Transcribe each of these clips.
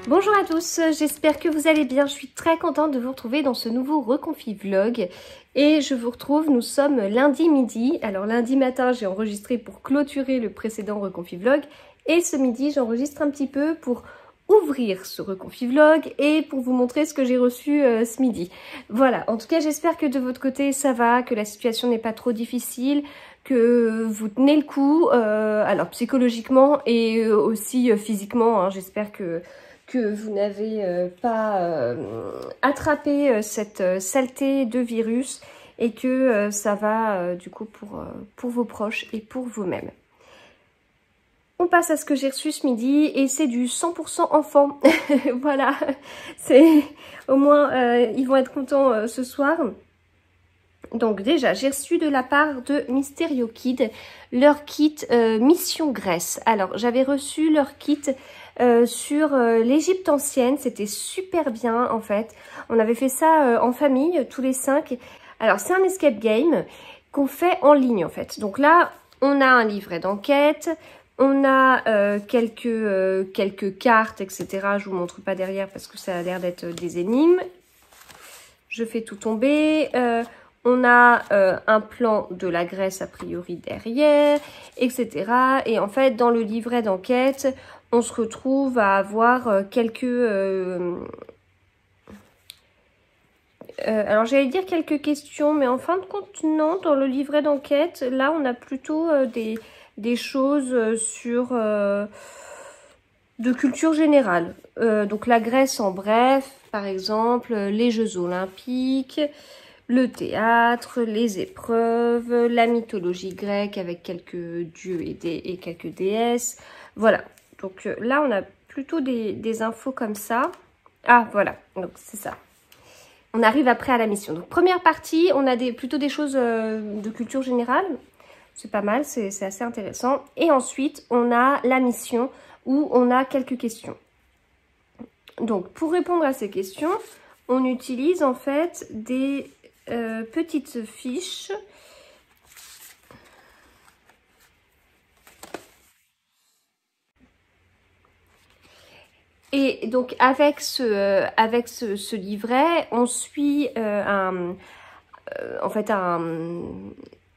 Bonjour à tous, j'espère que vous allez bien. Je suis très contente de vous retrouver dans ce nouveau reconfi vlog. Et je vous retrouve, nous sommes lundi midi. Alors lundi matin, j'ai enregistré pour clôturer le précédent reconfi vlog. Et ce midi, j'enregistre un petit peu pour ouvrir ce reconfi vlog et pour vous montrer ce que j'ai reçu ce midi. Voilà, en tout cas, j'espère que de votre côté, ça va, que la situation n'est pas trop difficile, que vous tenez le coup, alors psychologiquement et aussi physiquement, hein, j'espère que vous n'avez pas attrapé cette saleté de virus et que ça va du coup pour vos proches et pour vous-même. On passe à ce que j'ai reçu ce midi et c'est du 100% enfant. Voilà, c'est au moins ils vont être contents ce soir. Donc déjà, j'ai reçu de la part de Mysterio Kid leur kit Mission Grèce. Alors, j'avais reçu leur kit sur l'Égypte ancienne. C'était super bien, en fait. On avait fait ça en famille, tous les 5. Alors, c'est un escape game qu'on fait en ligne, en fait. Donc là, on a un livret d'enquête. On a quelques cartes, etc. Je vous montre pas derrière parce que ça a l'air d'être des énigmes. Je fais tout tomber. On a un plan de la Grèce a priori derrière, etc. Et en fait, dans le livret d'enquête, on se retrouve à avoir alors j'allais dire quelques questions, mais en fin de compte, non. Dans le livret d'enquête, là, on a plutôt des choses sur de culture générale. Donc la Grèce en bref, par exemple, les Jeux Olympiques, le théâtre, les épreuves, la mythologie grecque avec quelques dieux et quelques déesses. Voilà, donc là on a plutôt des infos comme ça. Ah voilà, donc c'est ça. On arrive après à la mission. Donc première partie, on a plutôt des choses de culture générale. C'est pas mal, c'est assez intéressant. Et ensuite, on a la mission où on a quelques questions. Donc pour répondre à ces questions, on utilise en fait des petites fiches. Et donc avec ce livret, on suit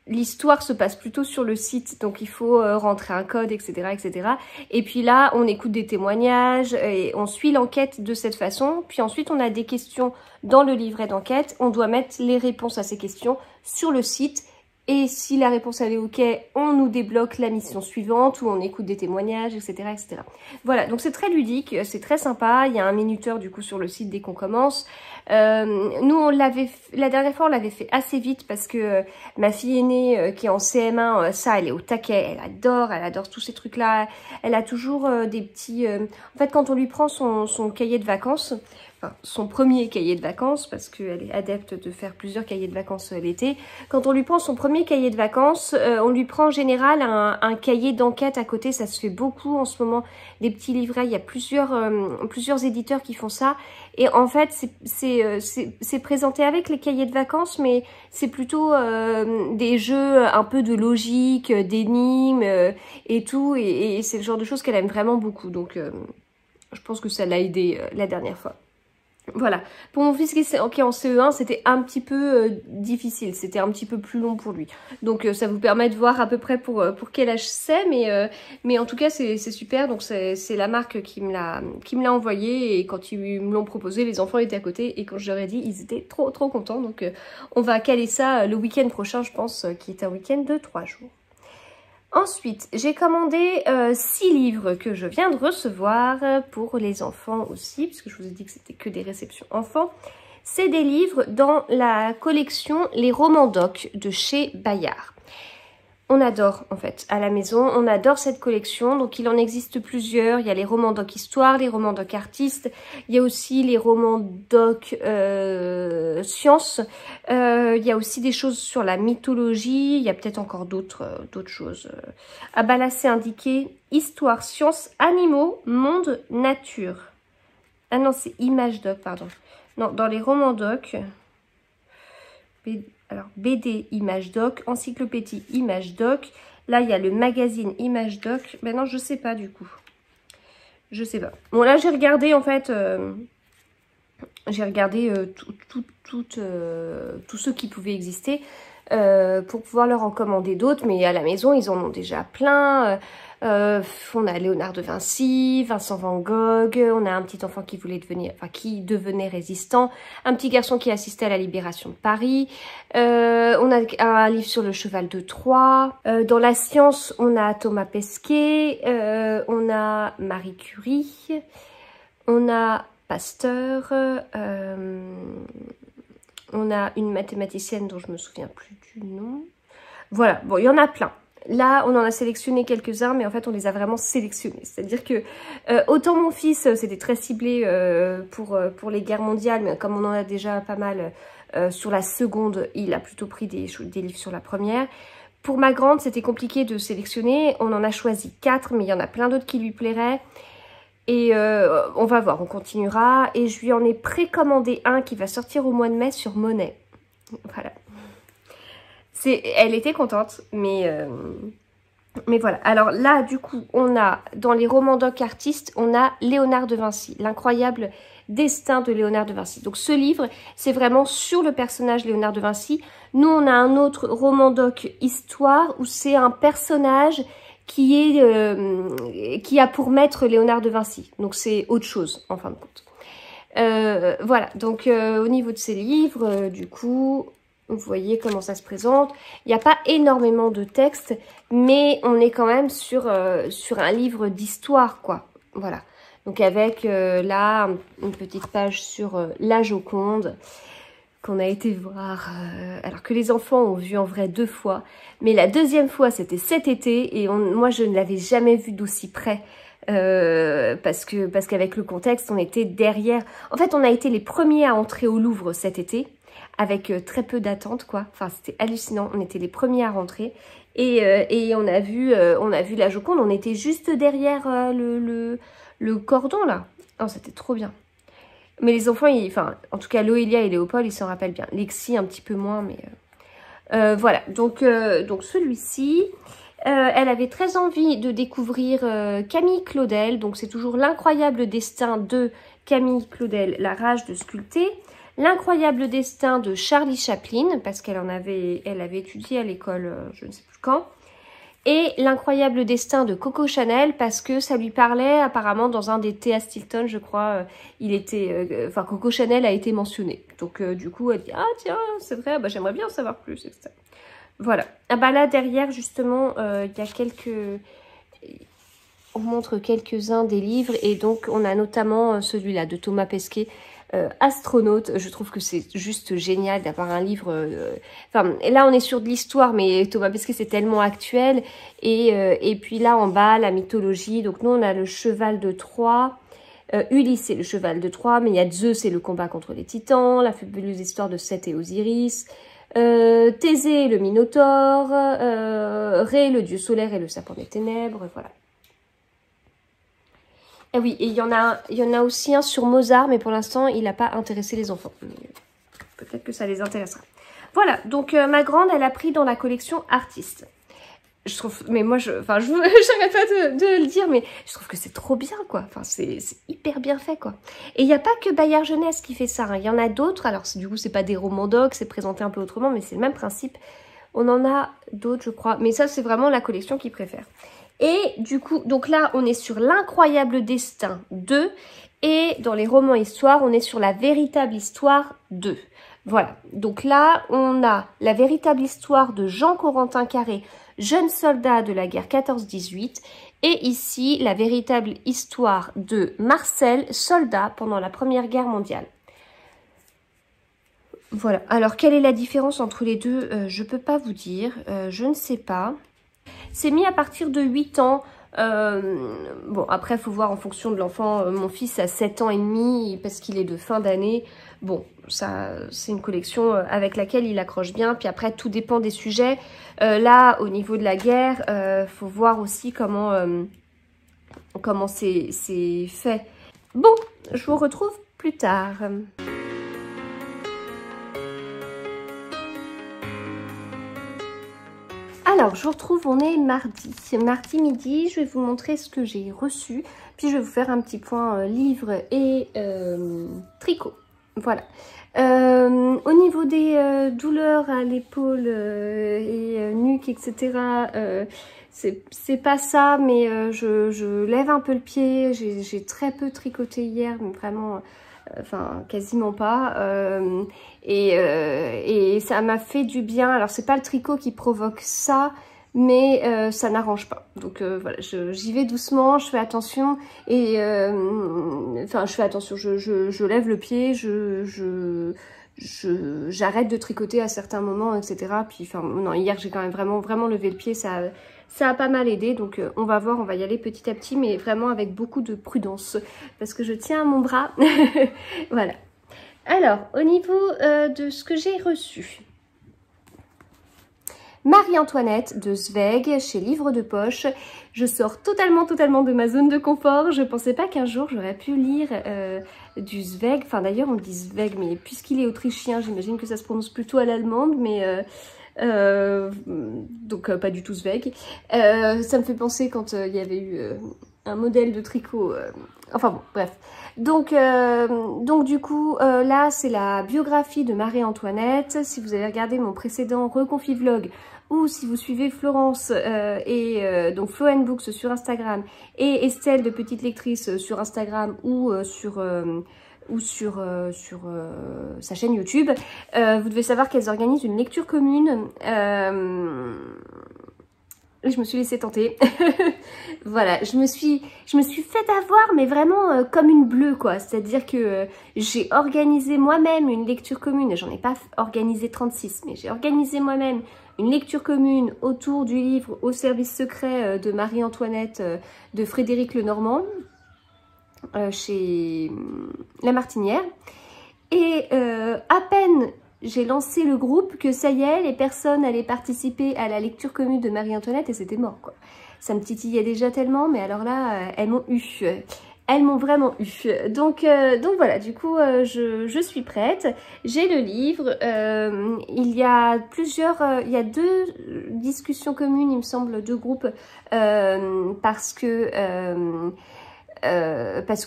l'histoire se passe plutôt sur le site, donc il faut rentrer un code, etc., etc. Et puis là, on écoute des témoignages et on suit l'enquête de cette façon. Puis ensuite, on a des questions dans le livret d'enquête. On doit mettre les réponses à ces questions sur le site. Et si la réponse elle est OK, on nous débloque la mission suivante où on écoute des témoignages, etc., etc. Voilà, donc c'est très ludique, c'est très sympa. Il y a un minuteur du coup sur le site dès qu'on commence. Nous, la dernière fois, on l'avait fait assez vite parce que ma fille aînée qui est en CM1, ça, elle est au taquet. Elle adore tous ces trucs-là. Elle a toujours des petits... En fait, quand on lui prend son cahier de vacances... Enfin, son premier cahier de vacances, parce qu'elle est adepte de faire plusieurs cahiers de vacances l'été. Quand on lui prend son premier cahier de vacances, on lui prend en général un cahier d'enquête à côté. Ça se fait beaucoup en ce moment, des petits livrets. Il y a plusieurs éditeurs qui font ça. Et en fait, c'est présenté avec les cahiers de vacances, mais c'est plutôt des jeux un peu de logique, d'énigmes et tout. Et c'est le genre de choses qu'elle aime vraiment beaucoup. Donc, je pense que ça l'a aidé la dernière fois. Voilà, pour mon fils qui est en CE1, c'était un petit peu difficile, c'était un petit peu plus long pour lui. Donc ça vous permet de voir à peu près pour quel âge c'est, mais en tout cas c'est super. Donc c'est la marque qui me l'a envoyé et quand ils me l'ont proposé, les enfants étaient à côté et quand je leur ai dit, ils étaient trop contents. Donc on va caler ça le week-end prochain, je pense, qui est un week-end de 3 jours. Ensuite, j'ai commandé 6 livres que je viens de recevoir pour les enfants aussi, puisque je vous ai dit que c'était que des réceptions enfants. C'est des livres dans la collection Les Romans Doc de chez Bayard. On adore, en fait, à la maison, on adore cette collection. Donc, il en existe plusieurs. Il y a les romans doc histoire, les romans doc artistes. Il y a aussi les romans doc science. Il y a aussi des choses sur la mythologie. Il y a peut-être encore d'autres choses. Ah bah là, c'est indiqué histoire, science, animaux, monde, nature. Ah non, c'est image doc, pardon. Non, dans les romans doc... Alors, BD Image Doc, Encyclopédie Image Doc. Là, il y a le magazine Image Doc. Maintenant, je sais pas du coup. Je sais pas. Bon, là, j'ai regardé, en fait, j'ai regardé tous ceux qui pouvaient exister pour pouvoir leur en commander d'autres. Mais à la maison, ils en ont déjà plein. On a Léonard de Vinci, Vincent van Gogh, on a un petit enfant qui voulait devenir, enfin qui devenait résistant, un petit garçon qui assistait à la libération de Paris, on a un livre sur le cheval de Troie, dans la science on a Thomas Pesquet, on a Marie Curie, on a Pasteur, on a une mathématicienne dont je me souviens plus du nom. Voilà, bon il y en a plein. Là, on en a sélectionné quelques-uns, mais en fait, on les a vraiment sélectionnés. C'est-à-dire que, autant mon fils, c'était très ciblé pour les guerres mondiales, mais comme on en a déjà pas mal sur la seconde, il a plutôt pris des livres sur la première. Pour ma grande, c'était compliqué de sélectionner. On en a choisi 4, mais il y en a plein d'autres qui lui plairaient. Et on va voir, on continuera. Et je lui en ai précommandé un qui va sortir au mois de mai sur Monet. Voilà. Elle était contente, mais voilà. Alors là, du coup, on a, dans les romans doc artistes, on a Léonard de Vinci, l'incroyable destin de Léonard de Vinci. Donc ce livre, c'est vraiment sur le personnage Léonard de Vinci. Nous, on a un autre roman doc histoire, où c'est un personnage qui a pour maître Léonard de Vinci. Donc c'est autre chose, en fin de compte. Voilà, donc au niveau de ces livres, du coup... Vous voyez comment ça se présente. Il n'y a pas énormément de texte, mais on est quand même sur un livre d'histoire, quoi. Voilà. Donc avec là, une petite page sur la Joconde, qu'on a été voir, alors que les enfants ont vu en vrai 2 fois. Mais la deuxième fois, c'était cet été, et moi, je ne l'avais jamais vu d'aussi près. Parce qu'avec le contexte, on était derrière. En fait, on a été les premiers à entrer au Louvre cet été, avec très peu d'attente, quoi. Enfin, c'était hallucinant. On était les premiers à rentrer. Et on a vu la Joconde. On était juste derrière le cordon, là. Oh, c'était trop bien. Mais les enfants, en tout cas, Loélia et Léopold, ils s'en rappellent bien. Lexi, un petit peu moins, mais... voilà. Donc celui-ci... elle avait très envie de découvrir Camille Claudel. Donc, c'est toujours l'incroyable destin de Camille Claudel, la rage de sculpter. L'incroyable destin de Charlie Chaplin, parce qu'elle avait étudié à l'école, je ne sais plus quand. Et l'incroyable destin de Coco Chanel, parce que ça lui parlait apparemment dans un des thés à Stilton, je crois. Coco Chanel a été mentionné. Donc du coup, elle dit, ah tiens, c'est vrai, bah, j'aimerais bien en savoir plus, etc. Voilà. Ah bah là, derrière, justement, il y a quelques... On montre quelques-uns des livres, et donc on a notamment celui-là de Thomas Pesquet, Astronaute. Je trouve que c'est juste génial d'avoir un livre... là, on est sur de l'histoire, mais Thomas Pesquet, c'est tellement actuel. Et puis là, en bas, la mythologie. Donc nous, on a le cheval de Troie. Ulysse, c'est le cheval de Troie, mais il y a Zeus, c'est le combat contre les titans. La fabuleuse histoire de Seth et Osiris. Thésée, le Minotaure. Ré, le dieu solaire et le serpent des ténèbres. Voilà. Ah oui, et il y en a aussi un sur Mozart, mais pour l'instant, il n'a pas intéressé les enfants. Peut-être que ça les intéressera. Voilà, donc ma grande, elle a pris dans la collection artiste. Je trouve, mais moi, j'arrête pas de le dire, mais je trouve que c'est trop bien, quoi. Enfin, c'est hyper bien fait, quoi. Et il n'y a pas que Bayard Jeunesse qui fait ça, hein. Il y en a d'autres. Alors, du coup, c'est pas des romans doc, c'est présenté un peu autrement, mais c'est le même principe. On en a d'autres, je crois. Mais ça, c'est vraiment la collection qu'ils préfèrent. Et du coup, donc là, on est sur l'incroyable destin 2. Et dans les romans histoires, on est sur la véritable histoire 2. Voilà. Donc là, on a la véritable histoire de Jean Corentin Carré, jeune soldat de la guerre 14-18. Et ici, la véritable histoire de Marcel, soldat pendant la Première Guerre mondiale. Voilà. Alors, quelle est la différence entre les deux? Je ne peux pas vous dire. Je ne sais pas. C'est mis à partir de 8 ans. Bon, après, il faut voir en fonction de l'enfant. Mon fils a 7 ans et demi parce qu'il est de fin d'année. Bon, ça, c'est une collection avec laquelle il accroche bien. Puis après, tout dépend des sujets. Là, au niveau de la guerre, faut voir aussi comment c'est fait. Bon, je vous retrouve plus tard. Alors, je vous retrouve, on est mardi. Mardi midi, je vais vous montrer ce que j'ai reçu. Puis je vais vous faire un petit point livre et tricot. Voilà. Au niveau des douleurs à l'épaule et nuque, etc., c'est pas ça, mais je lève un peu le pied. J'ai très peu tricoté hier, mais vraiment... enfin quasiment pas, et ça m'a fait du bien. Alors c'est pas le tricot qui provoque ça, mais ça n'arrange pas, donc voilà, j'y vais doucement, je fais attention, et enfin je fais attention, je lève le pied, j'arrête de tricoter à certains moments, etc. Puis enfin non, hier j'ai quand même vraiment levé le pied, ça a pas mal aidé, donc on va voir, on va y aller petit à petit, mais vraiment avec beaucoup de prudence, parce que je tiens à mon bras. Voilà. Alors, au niveau de ce que j'ai reçu, Marie-Antoinette de Zweig, chez Livre de Poche. Je sors totalement de ma zone de confort. Je pensais pas qu'un jour j'aurais pu lire du Zweig. Enfin d'ailleurs on dit Zweig, mais puisqu'il est autrichien, j'imagine que ça se prononce plutôt à l'allemande, mais... donc pas du tout Zweig. Ça me fait penser quand il y avait eu un modèle de tricot, enfin bon, bref. Donc du coup, là c'est la biographie de Marie-Antoinette. Si vous avez regardé mon précédent Reconfi Vlog, ou si vous suivez Florence donc Flo & Books sur Instagram, et Estelle de Petite Lectrice sur Instagram, ou sur sa chaîne YouTube, vous devez savoir qu'elles organisent une lecture commune. Je me suis laissée tenter. Voilà, je me suis fait avoir, mais vraiment comme une bleue, quoi. C'est-à-dire que j'ai organisé moi-même une lecture commune. J'en ai pas organisé 36, mais j'ai organisé moi-même une lecture commune autour du livre Au service secret de Marie-Antoinette de Frédéric Lenormand, chez La Martinière. Et à peine j'ai lancé le groupe que ça y est, les personnes allaient participer à la lecture commune de Marie-Antoinette et c'était mort, quoi. Ça me titillait déjà tellement, mais alors là, elles m'ont eu. Elles m'ont vraiment eu. Donc voilà, du coup, je suis prête. J'ai le livre. Il y a il y a 2 discussions communes, il me semble, 2 groupes, parce qu'il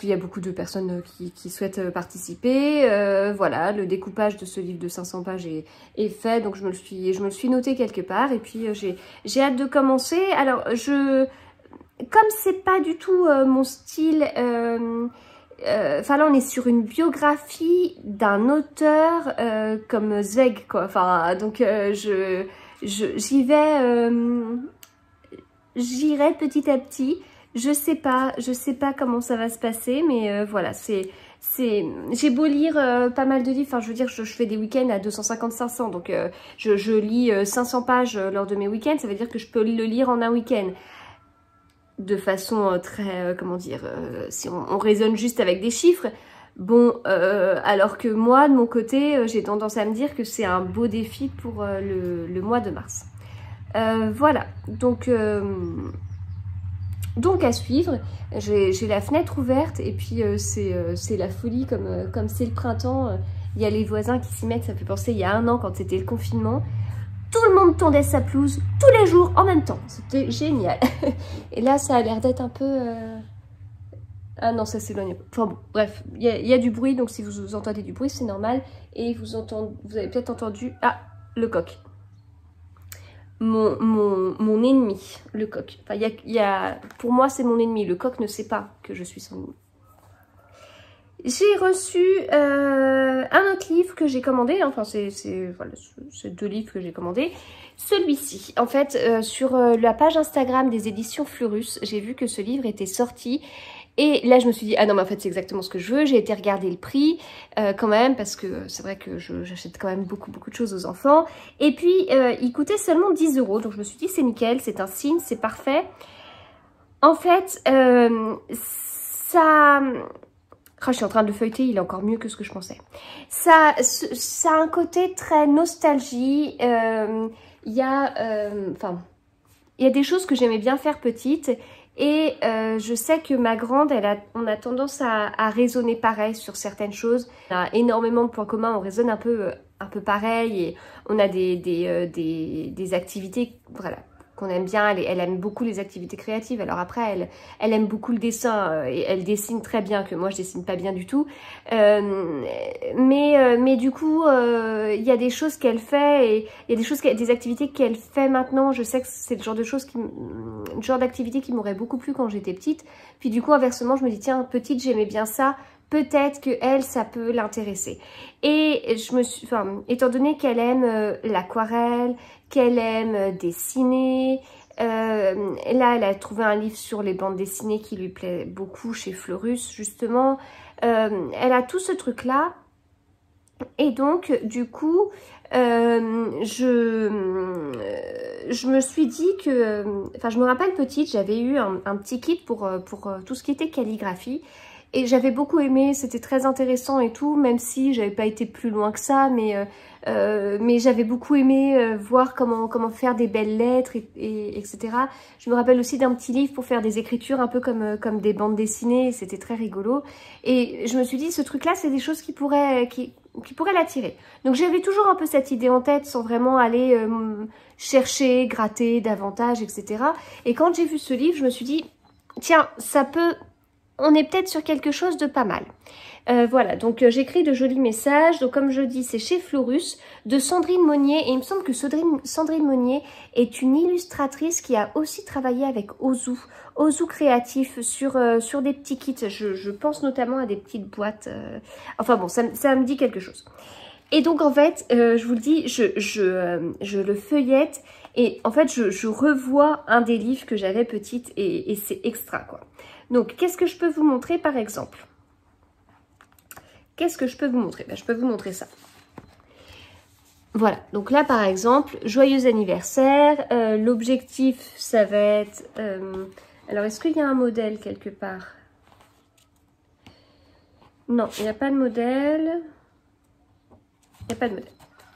y a beaucoup de personnes qui souhaitent participer. Voilà, le découpage de ce livre de 500 pages est fait, donc je me le suis noté quelque part, et puis j'ai hâte de commencer. Alors, comme c'est pas du tout mon style, enfin là on est sur une biographie d'un auteur comme Zweig, quoi. Enfin, donc j'y vais, j'irai petit à petit. Je sais pas comment ça va se passer, mais voilà, j'ai beau lire pas mal de livres, enfin je veux dire, je fais des week-ends à 250-500, donc je lis 500 pages lors de mes week-ends, ça veut dire que je peux le lire en un week-end. De façon très, comment dire, si on raisonne juste avec des chiffres, bon, alors que moi, de mon côté, j'ai tendance à me dire que c'est un beau défi pour le mois de mars. Voilà, donc à suivre. J'ai la fenêtre ouverte, et puis c'est la folie, comme c'est le printemps, il y a les voisins qui s'y mettent, ça me fait penser il y a 1 an quand c'était le confinement. Tout le monde tondait sa pelouse tous les jours en même temps. C'était génial. Et là, ça a l'air d'être un peu... Ah non, ça s'éloigne. Enfin bon, bref, il y a du bruit, donc si vous entendez du bruit, c'est normal. Et vous avez peut-être entendu... Ah, le coq. Mon ennemi, le coq. Enfin, pour moi, c'est mon ennemi. Le coq ne sait pas que je suis son ennemi. J'ai reçu un autre livre que j'ai commandé, enfin c'est 2 livres que j'ai commandés. Celui-ci, en fait, sur la page Instagram des éditions Fleurus, j'ai vu que ce livre était sorti. Et là, je me suis dit, ah non, mais en fait, c'est exactement ce que je veux. J'ai été regarder le prix quand même, parce que c'est vrai que j'achète quand même beaucoup de choses aux enfants. Et puis, il coûtait seulement 10 €. Donc, je me suis dit, c'est nickel, c'est un signe, c'est parfait. En fait, ça... Oh, je suis en train de le feuilleter, il est encore mieux que ce que je pensais. Ça a un côté très nostalgie. Il y a des choses que j'aimais bien faire petite. Et je sais que ma grande, on a tendance à raisonner pareil sur certaines choses. On a énormément de points communs, on raisonne un peu pareil, et on a des activités, voilà, qu'on aime bien. Elle aime beaucoup les activités créatives. Alors après, elle aime beaucoup le dessin et elle dessine très bien, que moi je dessine pas bien du tout. Mais du coup, il y a des choses qu'elle fait et il y a des activités qu'elle fait maintenant. Je sais que c'est le genre de choses le genre d'activité qui m'aurait beaucoup plu quand j'étais petite. Puis du coup, inversement, je me dis tiens, petite, j'aimais bien ça. Peut-être que elle, ça peut l'intéresser. Et étant donné qu'elle aime l'aquarelle, qu'elle aime dessiner, là, elle a trouvé un livre sur les bandes dessinées qui lui plaît beaucoup chez Fleurus, justement. Elle a tout ce truc-là. Et donc, du coup, je me suis dit que... je me rappelle petite, j'avais eu un petit kit pour tout ce qui était calligraphie. Et j'avais beaucoup aimé, c'était très intéressant et tout, même si j'avais pas été plus loin que ça, mais j'avais beaucoup aimé voir comment faire des belles lettres, etc. Je me rappelle aussi d'un petit livre pour faire des écritures un peu comme des bandes dessinées, c'était très rigolo. Et je me suis dit, ce truc-là, c'est des choses qui pourraient l'attirer. Donc j'avais toujours un peu cette idée en tête, sans vraiment aller chercher, gratter davantage, etc. Et quand j'ai vu ce livre, je me suis dit, tiens, on est peut-être sur quelque chose de pas mal. Voilà, donc j'écris de jolis messages. Donc comme je dis, c'est chez Fleurus, de Sandrine Monnier. Et il me semble que Sandrine Monnier est une illustratrice qui a aussi travaillé avec Ozu Créatif sur des petits kits. Je pense notamment à des petites boîtes. Enfin bon, ça me dit quelque chose. Et donc en fait, je vous le dis, je le feuillette. Et en fait, je revois un des livres que j'avais petite et c'est extra quoi. Donc, qu'est-ce que je peux vous montrer par exemple? Qu'est-ce que je peux vous montrer? Je peux vous montrer ça. Voilà, donc là par exemple, joyeux anniversaire. L'objectif, ça va être... alors, est-ce qu'il y a un modèle quelque part? Non, il n'y a pas de modèle. Il n'y a pas de modèle.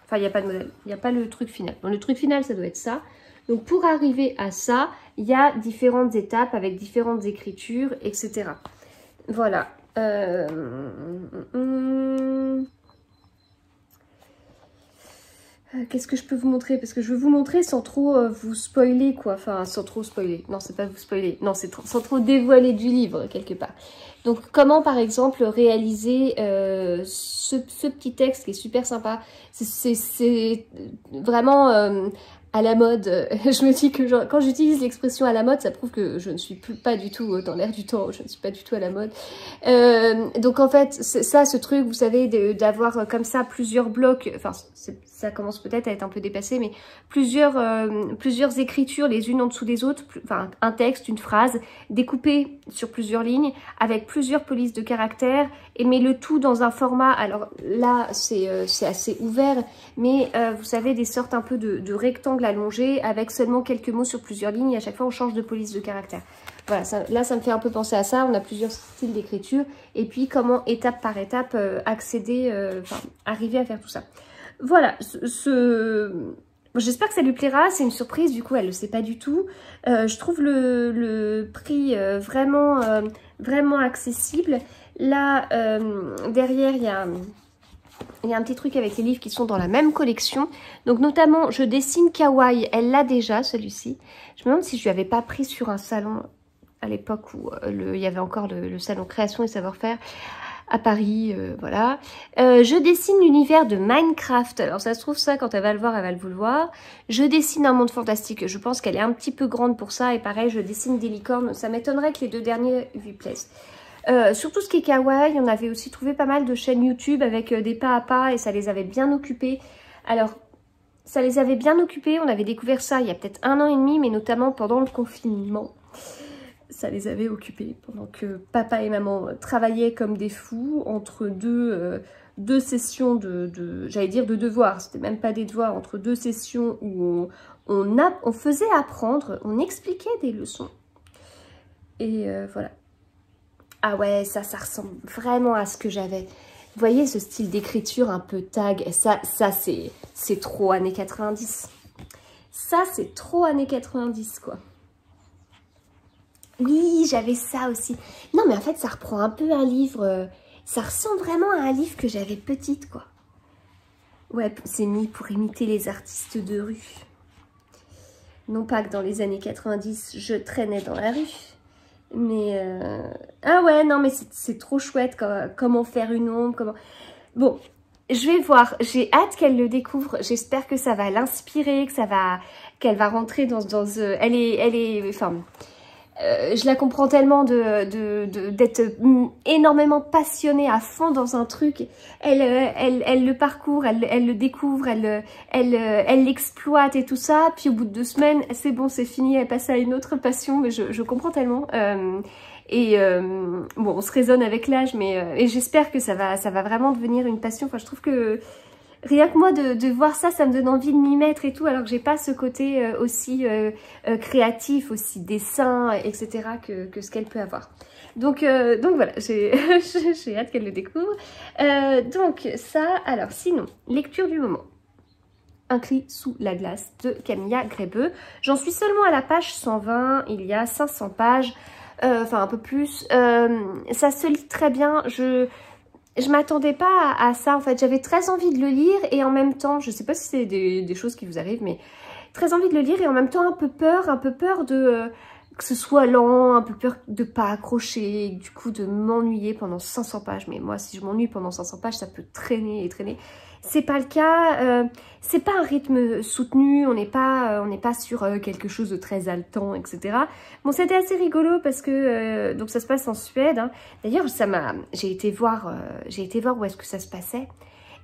Enfin, il n'y a pas de modèle. Il n'y a pas le truc final. Bon, le truc final, ça doit être ça. Donc, pour arriver à ça, il y a différentes étapes avec différentes écritures, etc. Voilà. Qu'est-ce que je peux vous montrer? Parce que je veux vous montrer sans trop vous spoiler, quoi. Enfin, sans trop spoiler. Non, c'est pas vous spoiler. Non, c'est sans trop dévoiler du livre, quelque part. Donc, comment, par exemple, réaliser ce petit texte qui est super sympa. C'est vraiment... à la mode, je me dis que genre, quand j'utilise l'expression à la mode, ça prouve que je ne suis pas du tout dans l'air du temps, je ne suis pas du tout à la mode. Donc en fait, ça, ce truc, vous savez, d'avoir comme ça plusieurs blocs, enfin ça commence peut-être à être un peu dépassé, mais plusieurs écritures les unes en dessous des autres, enfin un texte, une phrase, découpée sur plusieurs lignes, avec plusieurs polices de caractères, mais le tout dans un format, alors là c'est assez ouvert, mais vous savez, des sortes un peu de rectangles allongés avec seulement quelques mots sur plusieurs lignes et à chaque fois on change de police de caractère. Voilà, là ça me fait un peu penser à ça, on a plusieurs styles d'écriture et puis comment étape par étape accéder, arriver à faire tout ça. Voilà, j'espère que ça lui plaira, c'est une surprise, du coup elle ne le sait pas du tout. Je trouve le prix vraiment accessible. Là, derrière il y a un petit truc avec les livres qui sont dans la même collection. Donc notamment, je dessine Kawaii. Elle l'a déjà, celui-ci. Je me demande si je lui avais pas pris sur un salon à l'époque où il y avait encore le salon Création et Savoir-Faire à Paris. Voilà. Je dessine l'univers de Minecraft. Alors ça se trouve, ça, quand elle va le voir, elle va le vouloir. Je dessine un monde fantastique. Je pense qu'elle est un petit peu grande pour ça. Et pareil, je dessine des licornes. Ça m'étonnerait que les deux derniers lui plaisent. Sur tout ce qui est kawaii, on avait aussi trouvé pas mal de chaînes YouTube avec des pas à pas et ça les avait bien occupés. Alors, ça les avait bien occupés, on avait découvert ça il y a peut-être 1 an et demi, mais notamment pendant le confinement. Ça les avait occupés pendant que papa et maman travaillaient comme des fous entre deux sessions j'allais dire de devoirs, c'était même pas des devoirs, entre 2 sessions où on faisait apprendre, on expliquait des leçons. Et voilà. Ah ouais, ça ressemble vraiment à ce que j'avais. Vous voyez ce style d'écriture un peu tag, ça c'est trop années 90. Ça c'est trop années 90 quoi. Oui, j'avais ça aussi. Non mais en fait ça reprend un peu un livre, ça ressemble vraiment à un livre que j'avais petite quoi. Ouais, c'est mis pour imiter les artistes de rue. Non pas que dans les années 90, je traînais dans la rue. Mais... Ah ouais, non, mais c'est trop chouette. Comment faire une ombre, comment... Bon, je vais voir. J'ai hâte qu'elle le découvre. J'espère que ça va l'inspirer, qu'elle va rentrer dans... Elle est... Enfin... je la comprends tellement d'être énormément passionnée à fond dans un truc. Elle le parcourt, elle le découvre, elle l'exploite et tout ça. Puis au bout de 2 semaines, c'est bon, c'est fini, elle passe à une autre passion. Mais je comprends tellement. Bon, on se raisonne avec l'âge, mais et j'espère que ça va vraiment devenir une passion. Enfin, je trouve que rien que moi de voir ça, ça me donne envie de m'y mettre et tout, alors que j'ai pas ce côté aussi créatif, aussi dessin, etc. que ce qu'elle peut avoir. Donc voilà, j'ai hâte qu'elle le découvre. Donc ça, alors sinon, lecture du moment. Un cri sous la glace de Camilla Grébeux. J'en suis seulement à la page 120, il y a 500 pages, enfin un peu plus. Ça se lit très bien, je m'attendais pas à ça en fait, j'avais très envie de le lire et en même temps, je sais pas si c'est des choses qui vous arrivent, mais très envie de le lire et en même temps un peu peur de que ce soit lent, un peu peur de pas accrocher, du coup de m'ennuyer pendant 500 pages. Mais moi, si je m'ennuie pendant 500 pages, ça peut traîner et traîner. C'est pas le cas, c'est pas un rythme soutenu, on n'est pas sur quelque chose de très haletant, etc. Bon, c'était assez rigolo parce que donc ça se passe en Suède. Hein. D'ailleurs, j'ai été voir où est-ce que ça se passait.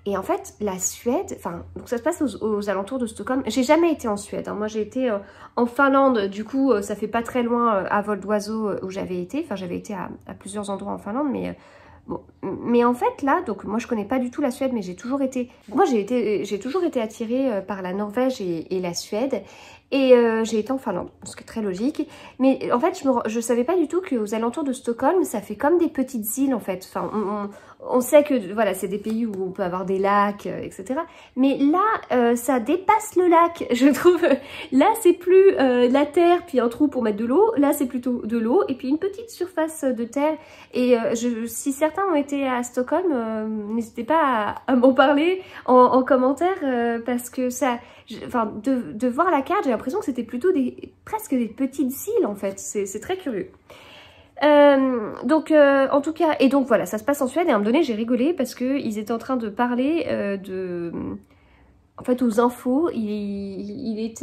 Et en fait, la Suède, enfin, donc ça se passe aux alentours de Stockholm. J'ai jamais été en Suède. Hein. Moi, j'ai été en Finlande. Du coup, ça fait pas très loin à vol d'oiseau où j'avais été. Enfin, j'avais été à plusieurs endroits en Finlande, mais bon. Mais en fait, là, donc moi, je connais pas du tout la Suède, mais j'ai toujours été attirée par la Norvège et la Suède. Et j'ai été en Finlande, ce qui est très logique. Mais en fait, je savais pas du tout qu'aux alentours de Stockholm, ça fait comme des petites îles, en fait. Enfin, on sait que voilà, c'est des pays où on peut avoir des lacs, etc. Mais là, ça dépasse le lac, je trouve. Là, c'est plus la terre, puis un trou pour mettre de l'eau. Là, c'est plutôt de l'eau, et puis une petite surface de terre. Et si certains ont été à Stockholm, n'hésitez pas à m'en parler en commentaire, parce que ça... Enfin, de voir la carte, j'ai l'impression que c'était plutôt presque des petites îles, en fait. C'est très curieux. En tout cas, et donc voilà, ça se passe en Suède et à un moment donné j'ai rigolé parce qu'ils étaient en train de parler en fait aux infos, il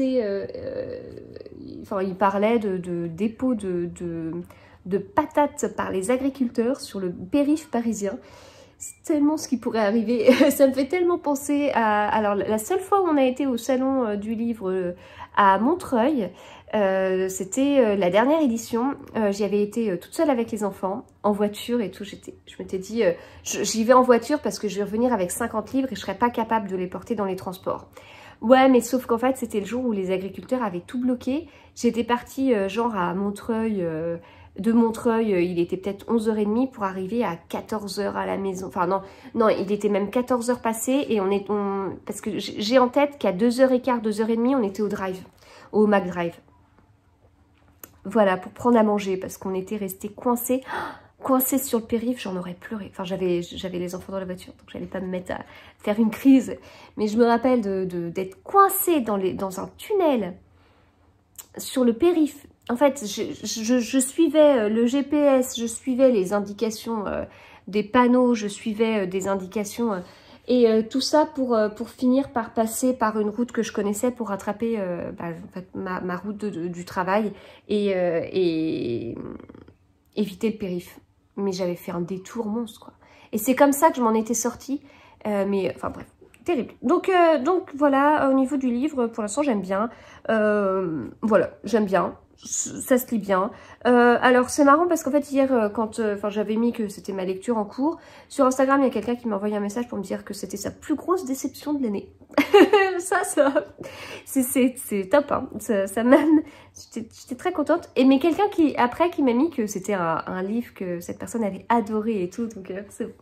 parlait de dépôts de patates par les agriculteurs sur le périph' parisien. C'est tellement ce qui pourrait arriver, ça me fait tellement penser à... Alors la seule fois où on a été au salon du livre à Montreuil, c'était la dernière édition, j'y avais été toute seule avec les enfants, en voiture et tout, je m'étais dit, j'y vais en voiture parce que je vais revenir avec 50 livres et je serais pas capable de les porter dans les transports. Ouais, mais sauf qu'en fait, c'était le jour où les agriculteurs avaient tout bloqué. J'étais partie genre à Montreuil, de Montreuil, il était peut-être 11h30 pour arriver à 14h à la maison. Enfin non, il était même 14h passé et parce que j'ai en tête qu'à 2h15, 2h30, on était au drive, au McDrive. Voilà, pour prendre à manger parce qu'on était restés coincés sur le périph', j'en aurais pleuré. Enfin, j'avais les enfants dans la voiture, donc j'allais pas me mettre à faire une crise. Mais je me rappelle d'être coincée dans un tunnel sur le périph'. En fait, je suivais le GPS, je suivais les indications des panneaux, je suivais des indications... tout ça pour finir par passer par une route que je connaissais pour rattraper en fait, ma route du travail et éviter le périph'. Mais j'avais fait un détour monstre, quoi. Et c'est comme ça que je m'en étais sortie. Mais enfin bref, terrible. Donc voilà, au niveau du livre, pour l'instant j'aime bien. Voilà, j'aime bien. Ça se lit bien. Alors c'est marrant parce qu'en fait hier quand j'avais mis que c'était ma lecture en cours, sur Instagram il y a quelqu'un qui m'a envoyé un message pour me dire que c'était sa plus grosse déception de l'année. ça c'est top, hein. Ça m'aime. J'étais très contente. Mais quelqu'un qui m'a mis que c'était un livre que cette personne avait adoré et tout, donc c'est bon.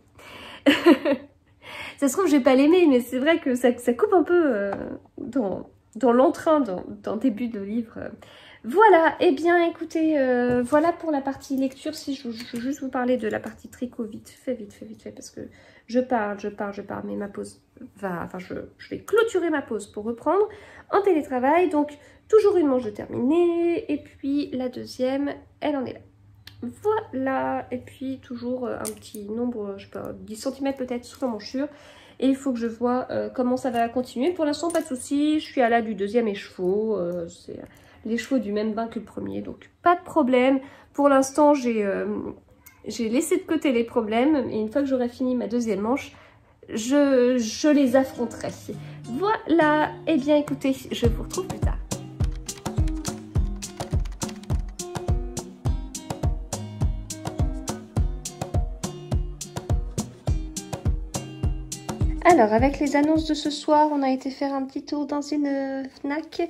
Ça se trouve je vais pas l'aimer, mais c'est vrai que ça coupe un peu dans l'entrain, dans le début de livre. Voilà, et bien écoutez, voilà pour la partie lecture. Si je veux juste vous parler de la partie tricot vite fait, parce que je parle, mais ma pause va, je vais clôturer ma pause pour reprendre en télétravail. Donc Toujours une manche de terminée. Et puis la deuxième, elle en est là. Voilà. Et puis toujours un petit nombre, je sais pas, 10 cm peut-être sous la manchure. Et il faut que je vois comment ça va continuer. Pour l'instant, pas de souci. Je suis à la du deuxième écheveau. C'est les chevaux du même bain que le premier. Donc, pas de problème. Pour l'instant, j'ai laissé de côté les problèmes. Et une fois que j'aurai fini ma deuxième manche, je les affronterai. Voilà. Eh bien, écoutez, je vous retrouve plus tard. Alors, avec les annonces de ce soir, on a été faire un petit tour dans une Fnac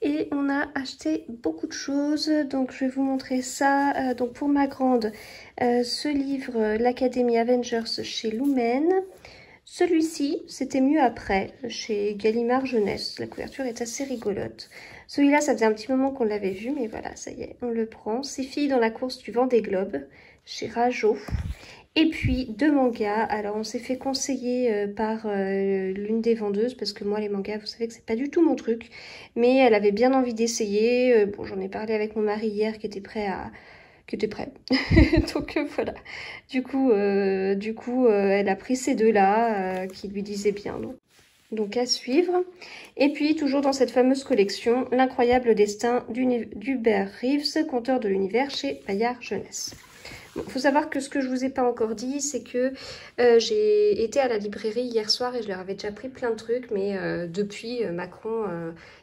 et on a acheté beaucoup de choses. Donc, je vais vous montrer ça. Donc, pour ma grande, ce livre, l'Académie Avengers chez Lumen. Celui-ci, c'était mieux après, chez Gallimard Jeunesse. La couverture est assez rigolote. Celui-là, ça faisait un petit moment qu'on l'avait vu, mais voilà, ça y est, on le prend. Ces filles dans la course du Vendée Globe, chez Rajo. Et puis, deux mangas. Alors, on s'est fait conseiller par l'une des vendeuses, parce que moi, les mangas, vous savez que c'est pas du tout mon truc. Mais elle avait bien envie d'essayer. Bon, j'en ai parlé avec mon mari hier, qui était prêt. Donc voilà. Du coup, elle a pris ces deux-là, qui lui disaient bien. Donc à suivre. Et puis, toujours dans cette fameuse collection, L'incroyable destin d'Hubert Reeves, conteur de l'univers chez Bayard Jeunesse. Il faut savoir que ce que je vous ai pas encore dit, c'est que j'ai été à la librairie hier soir et je leur avais déjà pris plein de trucs, mais depuis Macron,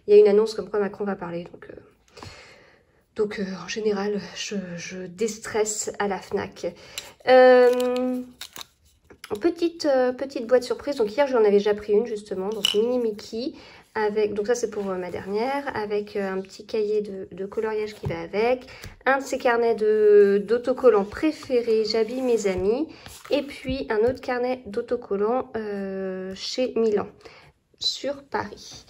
il y a une annonce comme quoi Macron va parler. Donc en général, je déstresse à la Fnac. Petite boîte surprise. Donc hier, j'en avais déjà pris une justement. Donc Mini Mickey. Donc ça c'est pour ma dernière, avec un petit cahier de coloriage qui va avec, un de ces carnets d'autocollants préférés, j'habille mes amis, et puis un autre carnet d'autocollants chez Milan, sur Paris.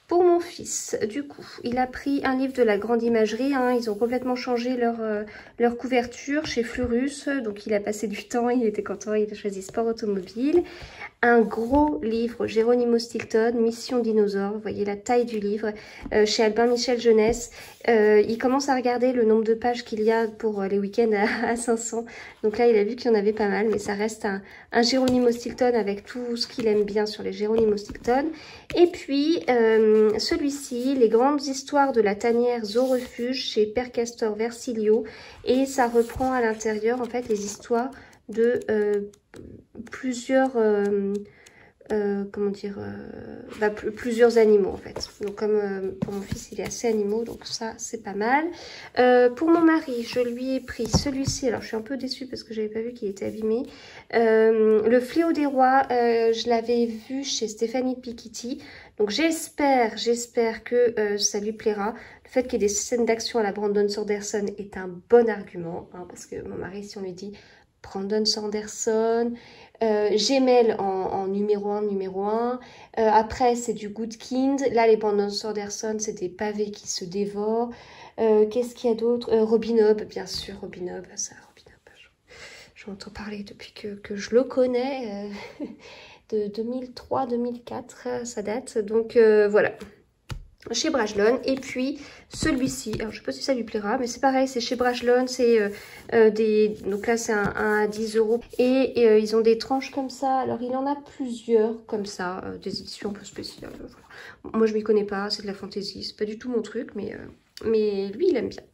Pour mon fils, du coup, il a pris un livre de la grande imagerie, hein, ils ont complètement changé leur couverture chez Fleurus, donc il a passé du temps, il était content, il a choisi Sport Automobile. Un gros livre, Geronimo Stilton, Mission Dinosaure, vous voyez la taille du livre, chez Albin Michel Jeunesse. Il commence à regarder le nombre de pages qu'il y a pour les week-ends à 500. Donc là, il a vu qu'il y en avait pas mal, mais ça reste un Geronimo Stilton avec tout ce qu'il aime bien sur les Geronimo Stilton. Et puis, celui-ci, Les grandes histoires de la tanière Zoo Refuge chez Père Castor Versilio. Et ça reprend à l'intérieur, en fait, les histoires de plusieurs plusieurs animaux en fait. Donc comme pour mon fils il est assez animaux, donc ça c'est pas mal. Pour mon mari, je lui ai pris celui-ci. Alors je suis un peu déçue parce que j'avais pas vu qu'il était abîmé. Le Fléau des rois, je l'avais vu chez Stéphanie Piketty. Donc j'espère que ça lui plaira. Le fait qu'il y ait des scènes d'action à la Brandon Sanderson est un bon argument, hein, parce que mon mari, si on lui dit Brandon Sanderson, Gmail en numéro 1. Après, c'est du Goodkind. Là, les Brandon Sanderson, c'est des pavés qui se dévorent. Qu'est-ce qu'il y a d'autre? Robin Hobb, bien sûr, Robin Hobb. Ça, Robin Hobb, j'entends parler depuis que je le connais. De 2003-2004, ça date. Donc, voilà. Chez Brajlon. Et puis celui-ci, alors je sais pas si ça lui plaira, mais c'est pareil, c'est chez Brajlon, c'est donc là c'est un à 10 € et ils ont des tranches comme ça. Alors il en a plusieurs comme ça, des éditions un peu spéciales, voilà. Moi je m'y connais pas, c'est de la fantaisie, c'est pas du tout mon truc, mais lui il aime bien.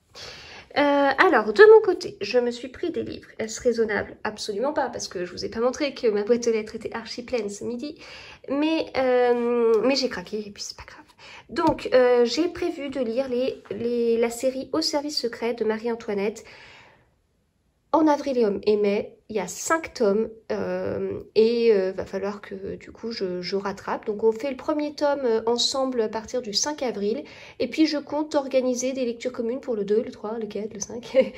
Alors de mon côté, je me suis pris des livres. Est-ce raisonnable? Absolument pas, parce que je vous ai pas montré que ma boîte aux lettres était archi pleine ce midi, mais j'ai craqué et puis c'est pas grave. Donc, j'ai prévu de lire la série Au service secret de Marie-Antoinette. En avril et mai, il y a 5 tomes va falloir que du coup je rattrape. Donc on fait le premier tome ensemble à partir du 5 avril. Et puis je compte organiser des lectures communes pour le 2, le 3, le 4, le 5.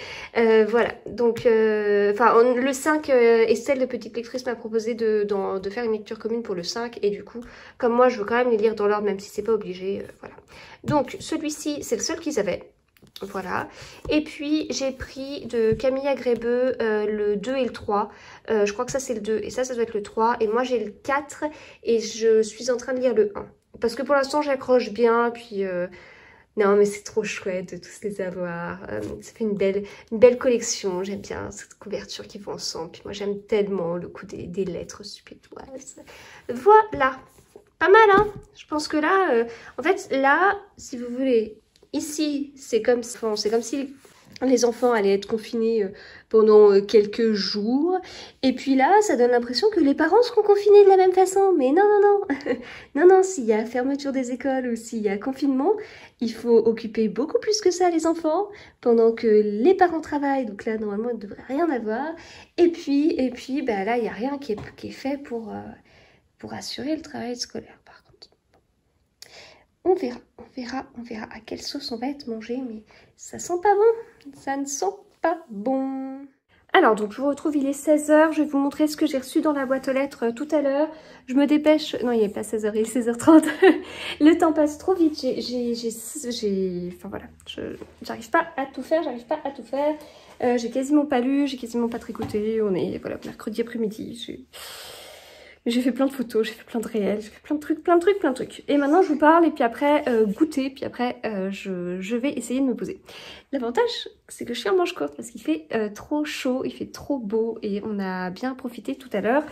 Voilà, donc le 5, Estelle de Petite Lectrice m'a proposé de faire une lecture commune pour le 5. Et du coup, comme moi je veux quand même les lire dans l'ordre même si c'est pas obligé, voilà. Donc celui-ci, c'est le seul qu'ils avaient. Voilà, et puis j'ai pris de Camilla Grébeux le 2 et le 3, je crois que ça c'est le 2 et ça doit être le 3, et moi j'ai le 4 et je suis en train de lire le 1. Parce que pour l'instant j'accroche bien, puis Non, mais c'est trop chouette de tous les avoir. Ça fait une belle collection. J'aime bien cette couverture qui va ensemble. Puis moi, j'aime tellement le coup des lettres suédoises. Voilà. Pas mal, hein? Je pense que là, en fait, là, si vous voulez, ici, c'est comme si les enfants allaient être confinés pendant quelques jours. Et puis là, ça donne l'impression que les parents seront confinés de la même façon. Mais non, non, non. Non, non, s'il y a fermeture des écoles ou s'il y a confinement, il faut occuper beaucoup plus que ça les enfants pendant que les parents travaillent. Donc là, normalement, il ne devrait rien avoir. Et puis bah, là, il n'y a rien qui est fait pour assurer le travail scolaire, par contre. On verra à quelle sauce on va être mangé, mais ça sent pas bon. Ça ne sent pas bon. Alors, donc, je vous retrouve, il est 16 h. Je vais vous montrer ce que j'ai reçu dans la boîte aux lettres tout à l'heure. Je me dépêche. Non, il n'est pas 16 h, il est 16 h 30. Le temps passe trop vite. Enfin, voilà. J'arrive pas à tout faire, j'ai quasiment pas lu, j'ai quasiment pas tricoté. On est, voilà, mercredi après-midi. J'ai fait plein de photos, j'ai fait plein de réels, j'ai fait plein de trucs. Et maintenant, je vous parle et puis après, goûter. Puis après, je vais essayer de me poser. L'avantage, c'est que je suis en manche courte parce qu'il fait trop chaud, il fait trop beau et on a bien profité tout à l'heure.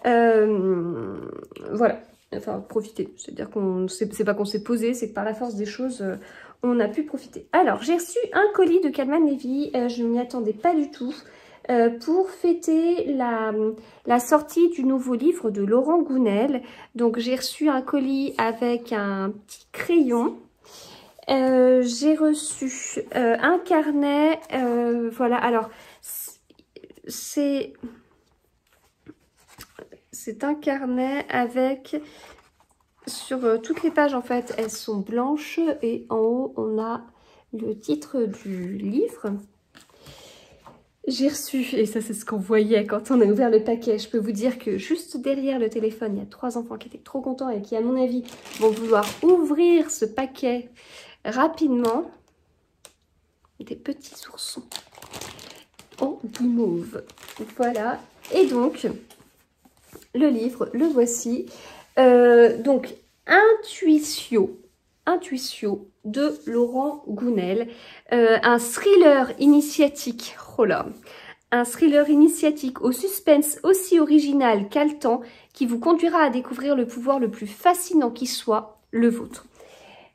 Voilà, enfin profiter. C'est-à-dire c'est pas qu'on s'est posé, c'est que par la force des choses, on a pu profiter. Alors, j'ai reçu un colis de Calman Levy, je ne m'y attendais pas du tout. Pour fêter la sortie du nouveau livre de Laurent Gounel. Donc j'ai reçu un colis avec un petit crayon. J'ai reçu un carnet. Voilà, alors c'est un carnet avec, sur toutes les pages en fait, elles sont blanches et en haut on a le titre du livre. J'ai reçu, et ça c'est ce qu'on voyait quand on a ouvert le paquet, je peux vous dire que juste derrière le téléphone, il y a 3 enfants qui étaient trop contents et qui, à mon avis, vont vouloir ouvrir ce paquet rapidement. Des petits oursons en guimauve. Voilà, et donc, le livre, le voici. Donc, Intuitio de Laurent Gounel, un thriller initiatique, oh là, un thriller initiatique au suspense aussi original qu'haletant qui vous conduira à découvrir le pouvoir le plus fascinant qui soit, le vôtre.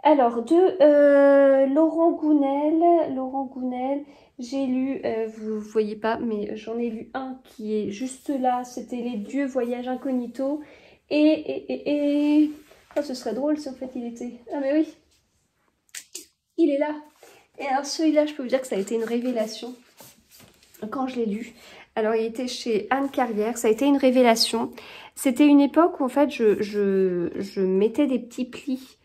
Alors, de Laurent Gounel, j'ai lu, vous voyez pas, mais j'en ai lu un qui est juste là, c'était Les Dieux Voyage Incognito, et... Oh, ce serait drôle si en fait il était... Ah mais oui, il est là. Et alors celui-là, je peux vous dire que ça a été une révélation quand je l'ai lu. Alors il était chez Anne Carrière, ça a été une révélation. C'était une époque où en fait je mettais des petits plis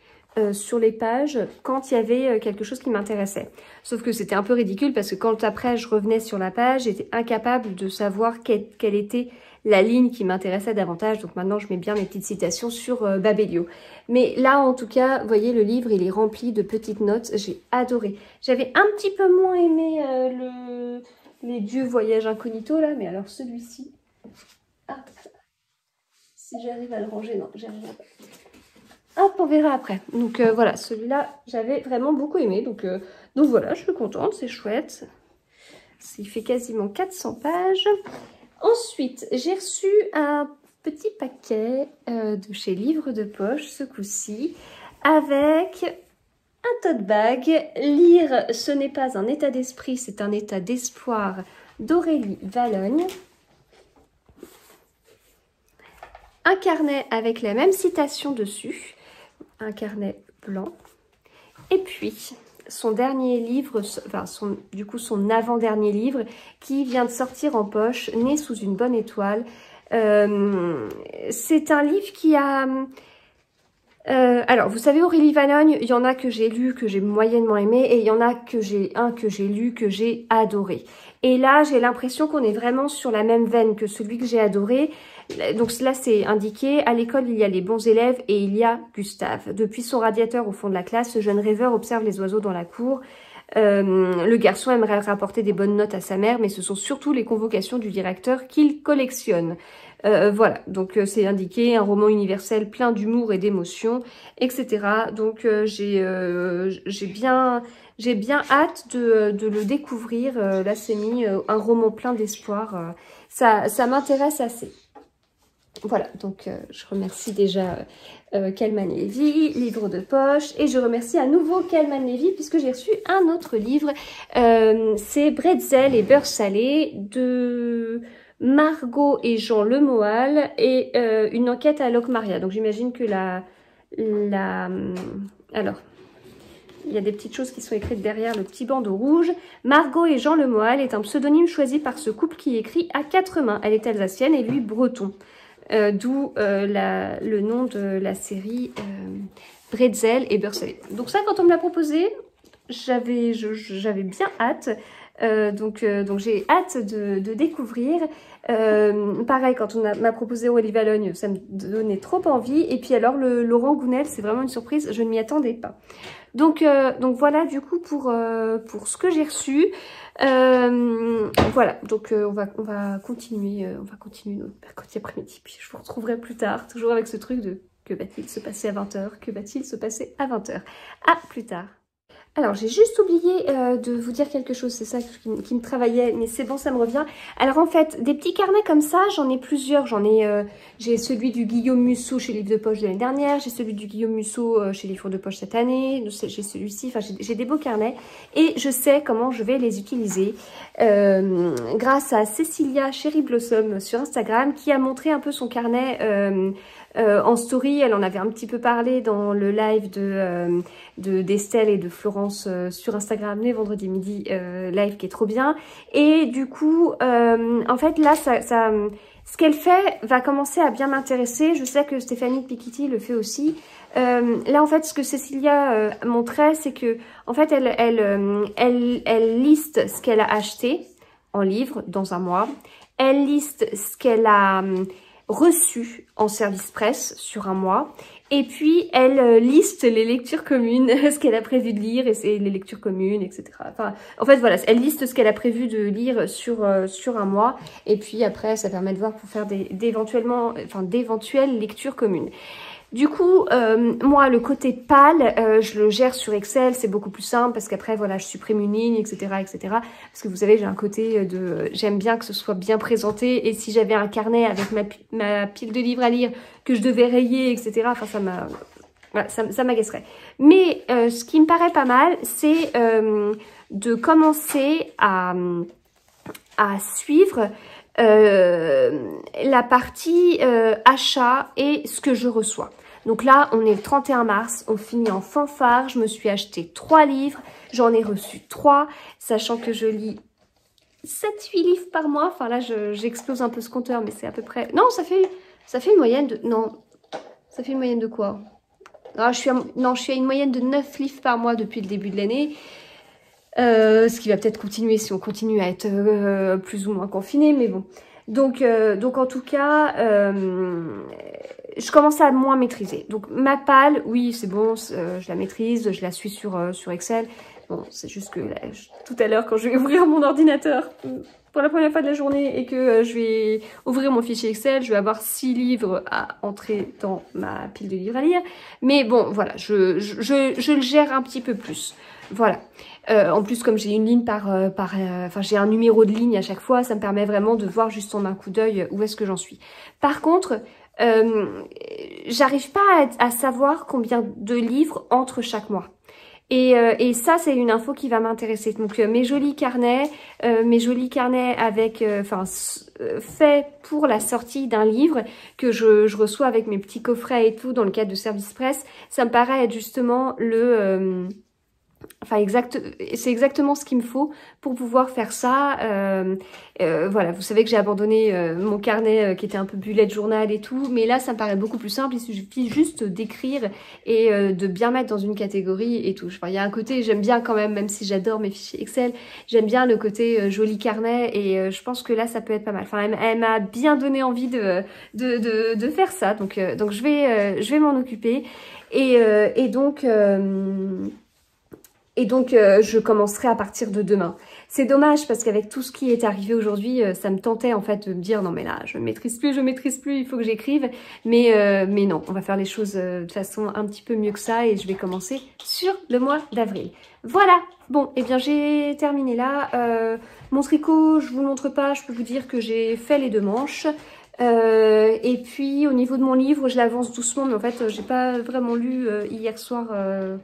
sur les pages quand il y avait quelque chose qui m'intéressait. Sauf que c'était un peu ridicule parce que quand après je revenais sur la page, j'étais incapable de savoir quelle était la ligne qui m'intéressait davantage. Donc maintenant je mets bien mes petites citations sur Babelio. Mais là en tout cas, vous voyez, le livre il est rempli de petites notes. J'ai adoré. J'avais un petit peu moins aimé Les Dieux Voyage Incognito là, mais alors celui-ci, si j'arrive à le ranger, non, j'y arriverai pas. Hop, on verra après. Donc voilà, celui-là, j'avais vraiment beaucoup aimé. Donc voilà, je suis contente, c'est chouette. Il fait quasiment 400 pages. Ensuite, j'ai reçu un petit paquet de chez Livre de Poche, ce coup-ci, avec un tote bag. Lire, ce n'est pas un état d'esprit, c'est un état d'espoir d'Aurélie Vallogne. Un carnet avec la même citation dessus. Un carnet blanc. Et puis, son dernier livre, enfin son avant-dernier livre, qui vient de sortir en poche, Né sous une bonne étoile. C'est un livre qui a... alors, vous savez, Aurélie Vallogne, il y en a que j'ai lu, que j'ai moyennement aimé, et il y en a que j'ai lu, que j'ai adoré. Et là, j'ai l'impression qu'on est vraiment sur la même veine que celui que j'ai adoré. Donc là, c'est indiqué, à l'école, il y a les bons élèves et il y a Gustave. Depuis son radiateur au fond de la classe, ce jeune rêveur observe les oiseaux dans la cour. Le garçon aimerait rapporter des bonnes notes à sa mère, mais ce sont surtout les convocations du directeur qu'il collectionne. Voilà, donc c'est indiqué, un roman universel plein d'humour et d'émotions, etc. Donc j'ai bien hâte de le découvrir. Là, c'est mis un roman plein d'espoir. Ça m'intéresse assez. Voilà, donc je remercie déjà Kalman Levy, livre de poche, et je remercie à nouveau Kalman Levy puisque j'ai reçu un autre livre. C'est Bretzel et beurre salé de Margot et Jean Lemoal et une enquête à Locmaria. Donc j'imagine que alors, il y a des petites choses qui sont écrites derrière le petit bandeau rouge. Margot et Jean Lemoal est un pseudonyme choisi par ce couple qui écrit à 4 mains. Elle est alsacienne et lui breton. D'où le nom de la série Bretzel et beurre salé. Donc ça, quand on me l'a proposé, j'avais bien hâte. Donc j'ai hâte de découvrir. Pareil, quand on m'a proposé Aurélie Valogne, ça me donnait trop envie. Et puis alors, Laurent Gounel, c'est vraiment une surprise, je ne m'y attendais pas. Donc voilà, du coup, pour ce que j'ai reçu. Voilà, donc on va continuer notre mercredi après-midi. Puis je vous retrouverai plus tard, toujours avec ce truc de que va-t-il se passer à 20h, que va-t-il se passer à 20h. À plus tard. Alors, j'ai juste oublié de vous dire quelque chose, c'est ça qui me travaillait, mais c'est bon, ça me revient. Alors, en fait, des petits carnets comme ça, j'en ai plusieurs. J'ai celui du Guillaume Musso chez Livre de Poche de l'année dernière, j'ai celui du Guillaume Musso chez Livre de Poche cette année, j'ai celui-ci, enfin, j'ai des beaux carnets. Et je sais comment je vais les utiliser grâce à Cécilia Cherry Blossom sur Instagram, qui a montré un peu son carnet en story. Elle en avait un petit peu parlé dans le live d'Estelle et de Florence sur Instagram les vendredis midi, live qui est trop bien. Et du coup, en fait là, ce qu'elle fait va commencer à bien m'intéresser. Je sais que Stéphanie Piketty le fait aussi. Là, en fait, ce que Cécilia montrait, c'est que en fait, elle liste ce qu'elle a acheté en livre dans un mois. Elle liste ce qu'elle a reçu en service presse sur un mois. Et puis, elle liste les lectures communes, ce qu'elle a prévu de lire, et les lectures communes, etc. Enfin, en fait, voilà, elle liste ce qu'elle a prévu de lire sur un mois. Et puis après, ça permet de voir pour faire d'éventuelles lectures communes. Du coup, moi, le côté pâle, je le gère sur Excel, c'est beaucoup plus simple parce qu'après, voilà, je supprime une ligne, etc., etc. Parce que vous savez, j'ai un côté j'aime bien que ce soit bien présenté, et si j'avais un carnet avec ma pile de livres à lire que je devais rayer, etc., enfin, ça m'agacerait. Mais ce qui me paraît pas mal, c'est de commencer à suivre la partie achat et ce que je reçois. Donc là, on est le 31 mars, on finit en fanfare. Je me suis acheté 3 livres, j'en ai reçu 3, sachant que je lis 7-8 livres par mois. Enfin là, j'explose un peu ce compteur, mais c'est à peu près... Non, ça fait une moyenne de... Non, ça fait une moyenne de quoi? Ah, je suis à une moyenne de 9 livres par mois depuis le début de l'année. Ce qui va peut-être continuer si on continue à être plus ou moins confiné, mais bon. Donc en tout cas, je commence à moins maîtriser. Donc ma palle, oui, c'est bon, je la maîtrise, je la suis sur Excel. Bon, c'est juste que là, tout à l'heure, quand je vais ouvrir mon ordinateur pour la première fois de la journée et que je vais ouvrir mon fichier Excel, je vais avoir 6 livres à entrer dans ma pile de livres à lire. Mais bon, voilà, je le gère un petit peu plus. Voilà. En plus, comme j'ai une ligne enfin j'ai un numéro de ligne à chaque fois, ça me permet vraiment de voir juste en un coup d'œil où est-ce que j'en suis. Par contre, j'arrive pas à savoir combien de livres entre chaque mois. Et ça, c'est une info qui va m'intéresser. Donc mes jolis carnets avec, faits pour la sortie d'un livre que je reçois avec mes petits coffrets et tout dans le cadre de Service Presse, ça me paraît être justement c'est exactement ce qu'il me faut pour pouvoir faire ça. Voilà, vous savez que j'ai abandonné mon carnet qui était un peu bullet journal et tout, mais là ça me paraît beaucoup plus simple. Il suffit juste d'écrire et de bien mettre dans une catégorie et tout. Enfin, il y a un côté, j'aime bien quand même si j'adore mes fichiers Excel, j'aime bien le côté joli carnet, et je pense que là ça peut être pas mal. Enfin, elle m'a bien donné envie de faire ça, donc je vais m'en occuper, et donc Et donc, je commencerai à partir de demain. C'est dommage parce qu'avec tout ce qui est arrivé aujourd'hui, ça me tentait en fait de me dire non mais là, je maîtrise plus, il faut que j'écrive. Mais non, on va faire les choses de façon un petit peu mieux que ça et je vais commencer sur le mois d'avril. Voilà, bon, et bien j'ai terminé là. Mon tricot, je vous le montre pas, je peux vous dire que j'ai fait les 2 manches. Et puis au niveau de mon livre, je l'avance doucement, mais en fait j'ai pas vraiment lu hier soir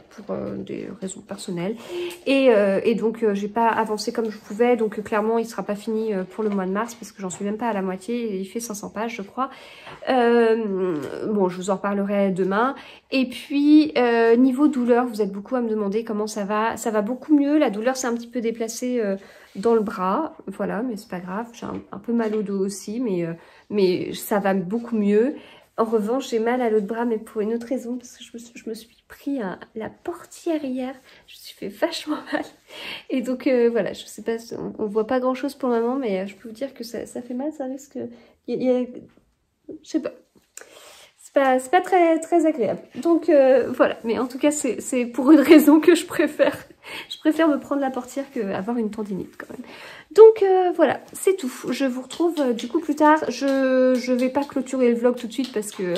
pour des raisons personnelles et donc j'ai pas avancé comme je pouvais, donc clairement il sera pas fini pour le mois de mars parce que j'en suis même pas à la moitié et il fait 500 pages je crois. Bon, je vous en reparlerai demain. Et puis niveau douleur, vous êtes beaucoup à me demander comment ça va beaucoup mieux. La douleur s'est un petit peu déplacée dans le bras, voilà, mais c'est pas grave, j'ai un peu mal au dos aussi, mais ça va beaucoup mieux. En revanche, j'ai mal à l'autre bras, mais pour une autre raison, parce que je me suis pris la portière hier, je me suis fait vachement mal. Et donc voilà, je sais pas, on voit pas grand chose pour le moment, mais je peux vous dire que ça fait mal, ça risque, je sais pas. C'est pas très agréable. Donc voilà, mais en tout cas c'est pour une raison que je préfère me prendre la portière qu'avoir une tendinite quand même. Donc voilà, c'est tout. Je vous retrouve du coup plus tard. Je vais pas clôturer le vlog tout de suite parce que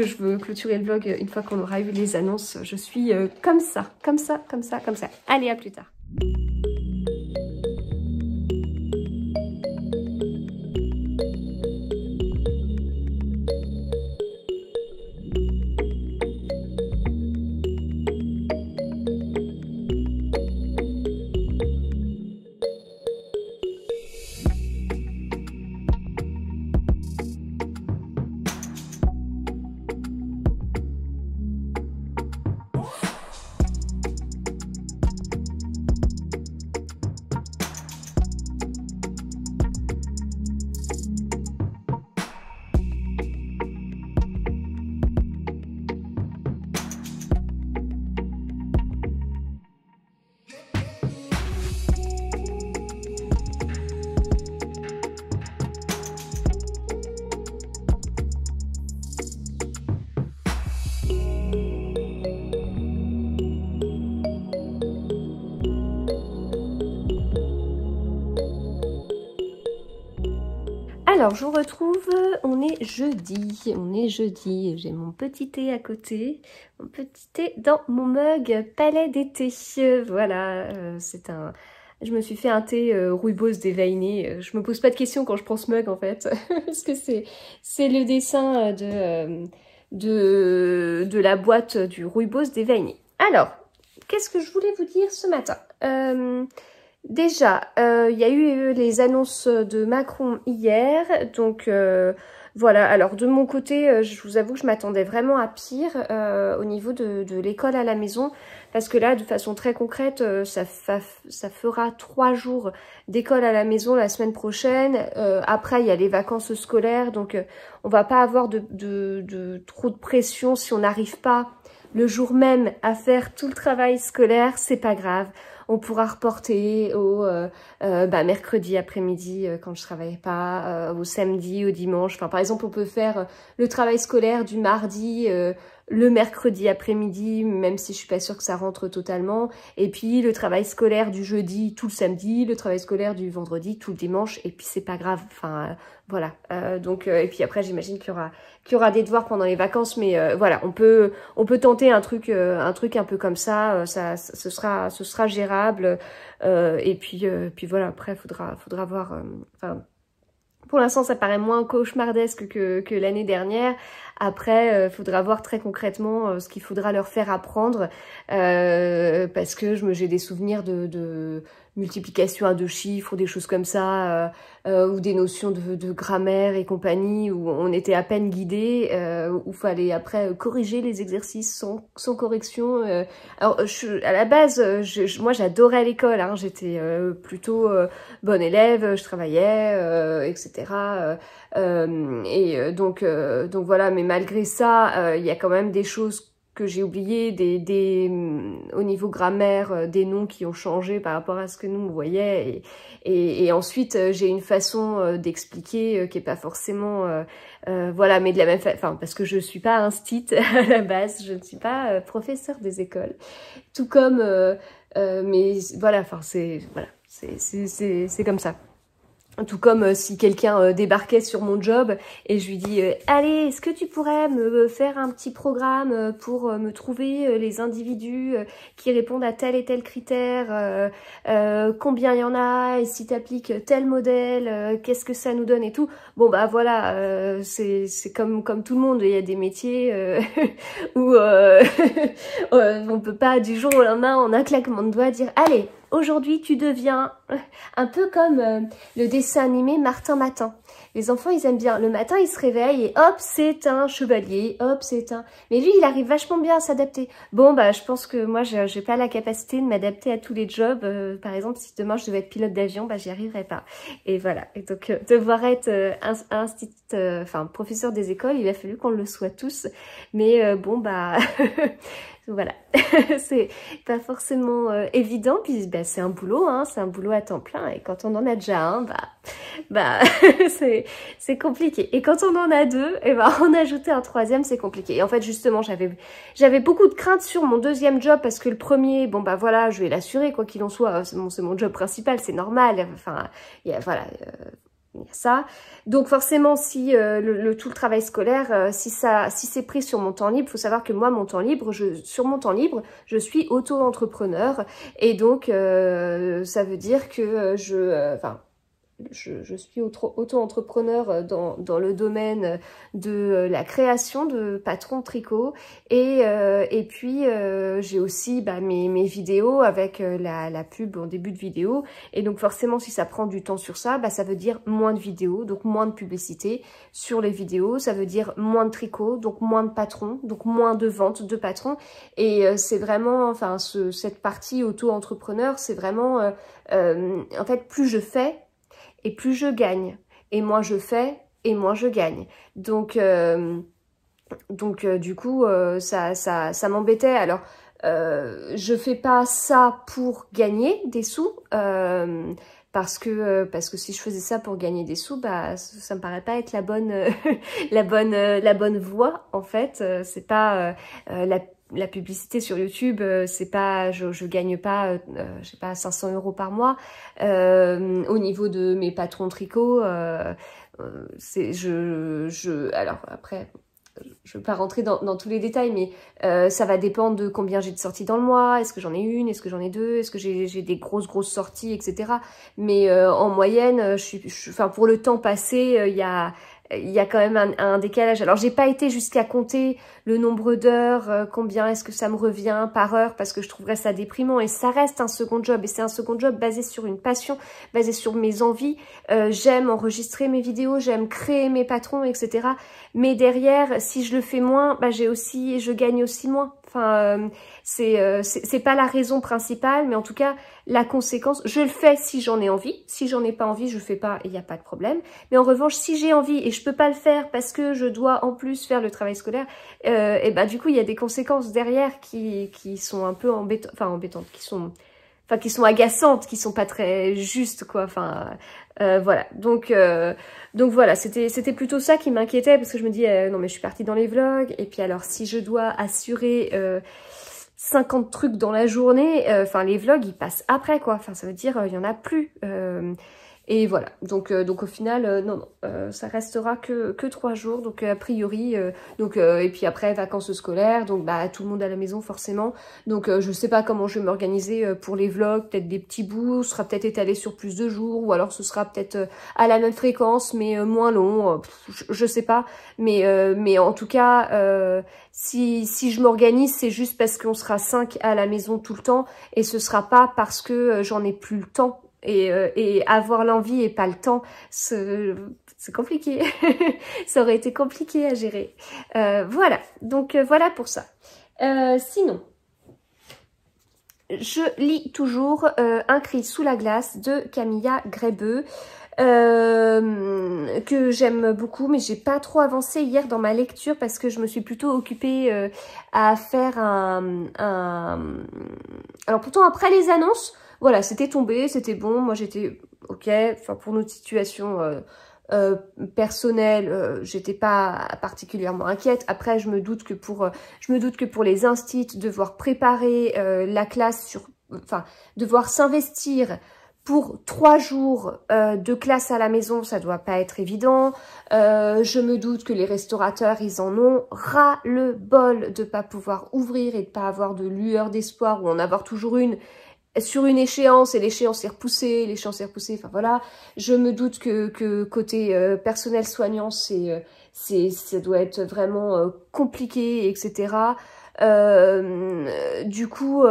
je veux clôturer le vlog une fois qu'on aura eu les annonces. Je suis comme ça. Allez, à plus tard. Alors, je vous retrouve, on est jeudi, j'ai mon petit thé à côté, mon petit thé dans mon mug palais d'été, voilà, je me suis fait un thé rooibos déveiné, je me pose pas de questions quand je prends ce mug en fait, parce que c'est le dessin de la boîte du rooibos déveiné. Alors, qu'est-ce que je voulais vous dire ce matin Déjà, il y a eu les annonces de Macron hier, donc voilà. Alors de mon côté, je vous avoue que je m'attendais vraiment à pire au niveau de l'école à la maison, parce que là, de façon très concrète, ça fera 3 jours d'école à la maison la semaine prochaine. Après, il y a les vacances scolaires, donc on va pas avoir trop de pression si on n'arrive pas le jour même à faire tout le travail scolaire, c'est pas grave. On pourra reporter au mercredi après-midi quand je travaille pas, au samedi, au dimanche. Enfin, par exemple, on peut faire le travail scolaire du mardi, le mercredi après-midi, même si je suis pas sûre que ça rentre totalement. Et puis le travail scolaire du jeudi tout le samedi, le travail scolaire du vendredi tout le dimanche. Et puis c'est pas grave. Enfin voilà. Et puis après j'imagine qu'il y aura des devoirs pendant les vacances, mais voilà, on peut tenter un truc un peu comme ça. Ce sera gérable. Et puis voilà. Après faudra voir. Pour l'instant, ça paraît moins cauchemardesque que l'année dernière. Après, faudra voir très concrètement ce qu'il faudra leur faire apprendre, parce que j'ai des souvenirs de multiplication à 2 chiffres ou des choses comme ça, ou des notions de grammaire et compagnie, où on était à peine guidé, où fallait après corriger les exercices sans correction. Alors, à la base, moi j'adorais l'école, hein, j'étais plutôt bonne élève, je travaillais, etc. Donc voilà, mais malgré ça, il y a quand même des choses que j'ai oublié, au niveau grammaire, des noms qui ont changé par rapport à ce que nous on voyait. Et ensuite, j'ai une façon d'expliquer qui est pas forcément... voilà, mais de la même façon... Enfin, parce que je suis pas instite à la base, je ne suis pas professeur des écoles. Tout comme... mais voilà, enfin, c'est comme ça. Tout comme si quelqu'un débarquait sur mon job et je lui dis allez, est-ce que tu pourrais me faire un petit programme pour me trouver les individus qui répondent à tel et tel critère, combien il y en a, et si tu appliques tel modèle, qu'est-ce que ça nous donne et tout. Bon bah voilà, c'est comme tout le monde, il y a des métiers où on peut pas du jour au lendemain en un claquement de doigts dire allez, aujourd'hui tu deviens un peu comme le dessin animé Martin Matin. Les enfants, ils aiment bien. Le matin, ils se réveillent et hop, c'est un chevalier, hop, c'est un... Mais lui, il arrive vachement bien à s'adapter. Bon, bah, je pense que moi, j'ai pas la capacité de m'adapter à tous les jobs. Par exemple, si demain, je devais être pilote d'avion, bah, j'y arriverais pas. Et voilà. Et donc, devoir être professeur des écoles, il a fallu qu'on le soit tous. Mais bon, bah... Voilà, c'est pas forcément évident, puis bah, c'est un boulot, hein, c'est un boulot à temps plein, et quand on en a déjà un, bah c'est compliqué. Et quand on en a deux, et bah en ajouter un troisième, c'est compliqué. Et en fait, justement, j'avais beaucoup de craintes sur mon deuxième job, parce que le premier, bon bah voilà, je vais l'assurer, quoi qu'il en soit, c'est mon job principal, c'est normal, enfin, il y a ça. Donc forcément, si tout le travail scolaire, si c'est pris sur mon temps libre, faut savoir que moi, mon temps libre, sur mon temps libre, je suis auto-entrepreneur et donc ça veut dire que je suis auto-entrepreneur dans le domaine de la création de patrons tricot et puis j'ai aussi mes vidéos avec la pub en début de vidéo et donc forcément si ça prend du temps sur ça, ça veut dire moins de vidéos, donc moins de publicité sur les vidéos, ça veut dire moins de tricot, donc moins de patrons, donc moins de ventes de patrons et c'est vraiment, enfin cette partie auto-entrepreneur, c'est vraiment en fait plus je fais et plus je gagne. Et moins je fais, et moins je gagne. Donc du coup, ça m'embêtait. Alors, je fais pas ça pour gagner des sous, parce que si je faisais ça pour gagner des sous, ça me paraît pas être la bonne la bonne voie en fait. C'est pas la publicité sur YouTube, c'est pas, je gagne pas, je sais pas, 500 € par mois. Au niveau de mes patrons tricot, alors après, je veux pas rentrer dans tous les détails, mais ça va dépendre de combien j'ai de sorties dans le mois. Est-ce que j'en ai une? Est-ce que j'en ai deux? Est-ce que j'ai des grosses sorties, etc. Mais en moyenne, enfin pour le temps passé, il y a quand même un décalage. Alors, j'ai pas été jusqu'à compter le nombre d'heures, combien est-ce que ça me revient par heure, parce que je trouverais ça déprimant. Et ça reste un second job. Et c'est un second job basé sur une passion, basé sur mes envies. J'aime enregistrer mes vidéos, j'aime créer mes patrons, etc. Mais derrière, si je le fais moins, je gagne aussi moins. Enfin, c'est pas la raison principale, mais en tout cas, la conséquence, je le fais si j'en ai envie. Si j'en ai pas envie, je le fais pas et il n'y a pas de problème. Mais en revanche, si j'ai envie et je peux pas le faire parce que je dois en plus faire le travail scolaire, et du coup, il y a des conséquences derrière qui sont un peu embêtantes, qui sont agaçantes, qui sont pas très justes, quoi. Enfin, voilà. Donc voilà, c'était plutôt ça qui m'inquiétait parce que je me dis non mais je suis partie dans les vlogs et puis alors si je dois assurer 50 trucs dans la journée, les vlogs ils passent après quoi. Enfin ça veut dire il y en a plus. Et voilà, donc au final, non, ça restera que 3 jours, donc a priori, et puis après vacances scolaires, donc tout le monde à la maison forcément, donc je sais pas comment je vais m'organiser pour les vlogs, peut-être des petits bouts, ce sera peut-être étalé sur plus de jours, ou alors ce sera peut-être à la même fréquence, mais moins long, je sais pas, mais en tout cas, si je m'organise, c'est juste parce qu'on sera 5 à la maison tout le temps, et ce sera pas parce que j'en ai plus le temps. Et avoir l'envie et pas le temps, c'est compliqué. Ça aurait été compliqué à gérer. Voilà, donc voilà pour ça. Sinon, je lis toujours Un cri sous la glace de Camilla Grébeux. Que j'aime beaucoup, mais j'ai pas trop avancé hier dans ma lecture parce que je me suis plutôt occupée à faire alors pourtant après les annonces, voilà, c'était tombé, c'était bon, moi j'étais ok, enfin pour notre situation personnelle, j'étais pas particulièrement inquiète. Après je me doute que pour les instits, devoir préparer la classe enfin devoir s'investir pour 3 jours de classe à la maison, ça doit pas être évident. Je me doute que les restaurateurs, ils en ont ras le bol de pas pouvoir ouvrir et de pas avoir de lueur d'espoir ou en avoir toujours une sur une échéance et l'échéance est repoussée, enfin voilà. Je me doute que côté personnel soignant, ça doit être vraiment compliqué, etc. Du coup,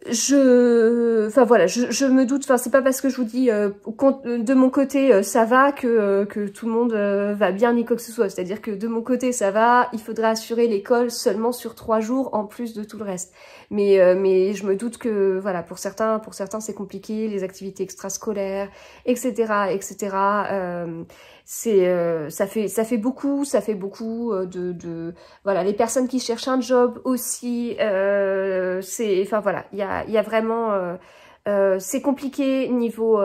enfin voilà, je me doute, enfin c'est pas parce que je vous dis de mon côté ça va que tout le monde va bien ni quoi que ce soit. C'est-à-dire que de mon côté ça va, il faudra assurer l'école seulement sur 3 jours en plus de tout le reste. Mais je me doute que voilà, pour certains c'est compliqué, les activités extrascolaires, etc., etc. Ça fait beaucoup voilà, les personnes qui cherchent un job aussi, enfin voilà, il y a vraiment c'est compliqué niveau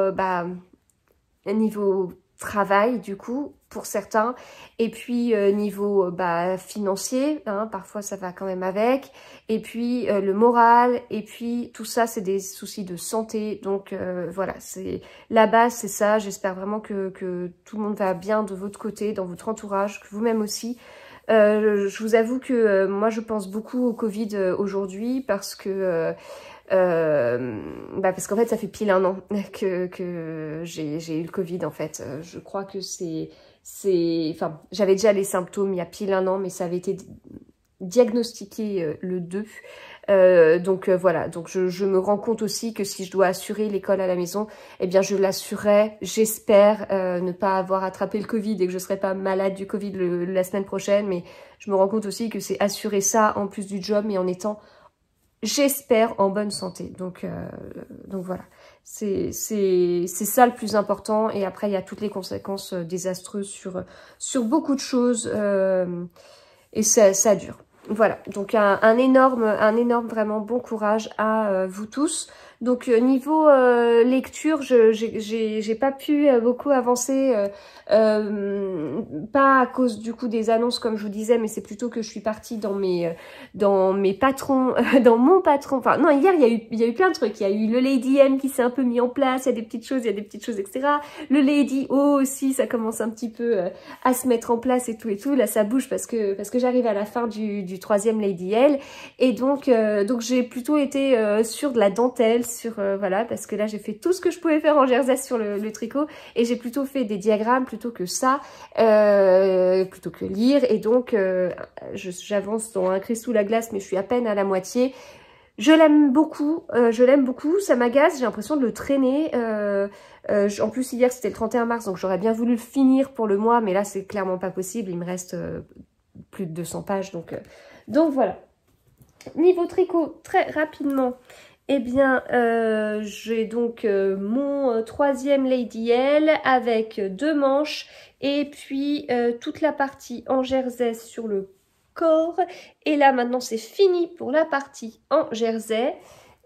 niveau travail du coup pour certains, et puis niveau financier, hein, parfois ça va quand même avec, et puis le moral, et puis tout ça c'est des soucis de santé. Donc voilà, c'est la base, c'est ça. J'espère vraiment que tout le monde va bien de votre côté, dans votre entourage, que vous-même aussi. Je vous avoue que moi je pense beaucoup au Covid aujourd'hui parce que parce qu'en fait ça fait pile 1 an que j'ai eu le Covid en fait. Je crois que enfin j'avais déjà les symptômes il y a pile 1 an, mais ça avait été diagnostiqué le 2. Donc voilà, donc je me rends compte aussi que si je dois assurer l'école à la maison, eh bien je l'assurerai. J'espère ne pas avoir attrapé le Covid et que je serai pas malade du Covid la semaine prochaine, mais je me rends compte aussi que c'est assurer ça en plus du job, mais en étant, j'espère, en bonne santé. Donc voilà, c'est ça le plus important. Et après il y a toutes les conséquences désastreuses sur beaucoup de choses, et ça dure. Voilà, donc un énorme vraiment bon courage à vous tous. Donc niveau lecture, j'ai pas pu beaucoup avancer, pas à cause du coup des annonces comme je vous disais, mais c'est plutôt que je suis partie dans mes patrons, dans mon patron. Enfin non, hier il y a eu plein de trucs. Il y a eu le Lady M qui s'est un peu mis en place, il y a des petites choses, etc. Le Lady O aussi, ça commence un petit peu à se mettre en place et tout. Là ça bouge parce que j'arrive à la fin du 3e Lady L, et donc j'ai plutôt été sur de la dentelle, voilà, parce que là j'ai fait tout ce que je pouvais faire en jersey sur le tricot, et j'ai plutôt fait des diagrammes plutôt que ça, plutôt que lire. Et donc j'avance dans Un cri sous la glace, mais je suis à peine à la moitié. Je l'aime beaucoup, ça m'agace, j'ai l'impression de le traîner. En plus hier c'était le 31 mars, donc j'aurais bien voulu le finir pour le mois, mais là c'est clairement pas possible, il me reste plus de 200 pages, donc voilà. Niveau tricot, très rapidement, eh bien, j'ai donc mon 3e Lady L avec 2 manches, et puis toute la partie en jersey sur le corps. Et là, maintenant, c'est fini pour la partie en jersey.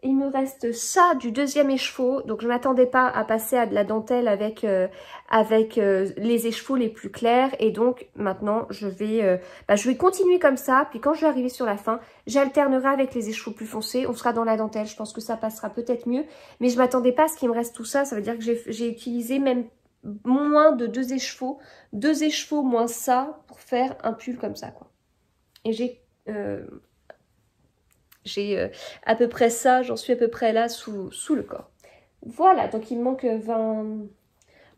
Il me reste ça du 2e écheveau, donc je ne m'attendais pas à passer à de la dentelle avec les écheveaux les plus clairs, et donc maintenant je vais continuer comme ça, puis quand je vais arriver sur la fin, j'alternerai avec les écheveaux plus foncés, on sera dans la dentelle, je pense que ça passera peut-être mieux, mais je m'attendais pas à ce qu'il me reste tout ça. Ça veut dire que j'ai utilisé même moins de 2 écheveaux moins ça pour faire un pull comme ça, quoi. Et j'ai à peu près ça, j'en suis à peu près là sous le corps. Voilà, donc il me manque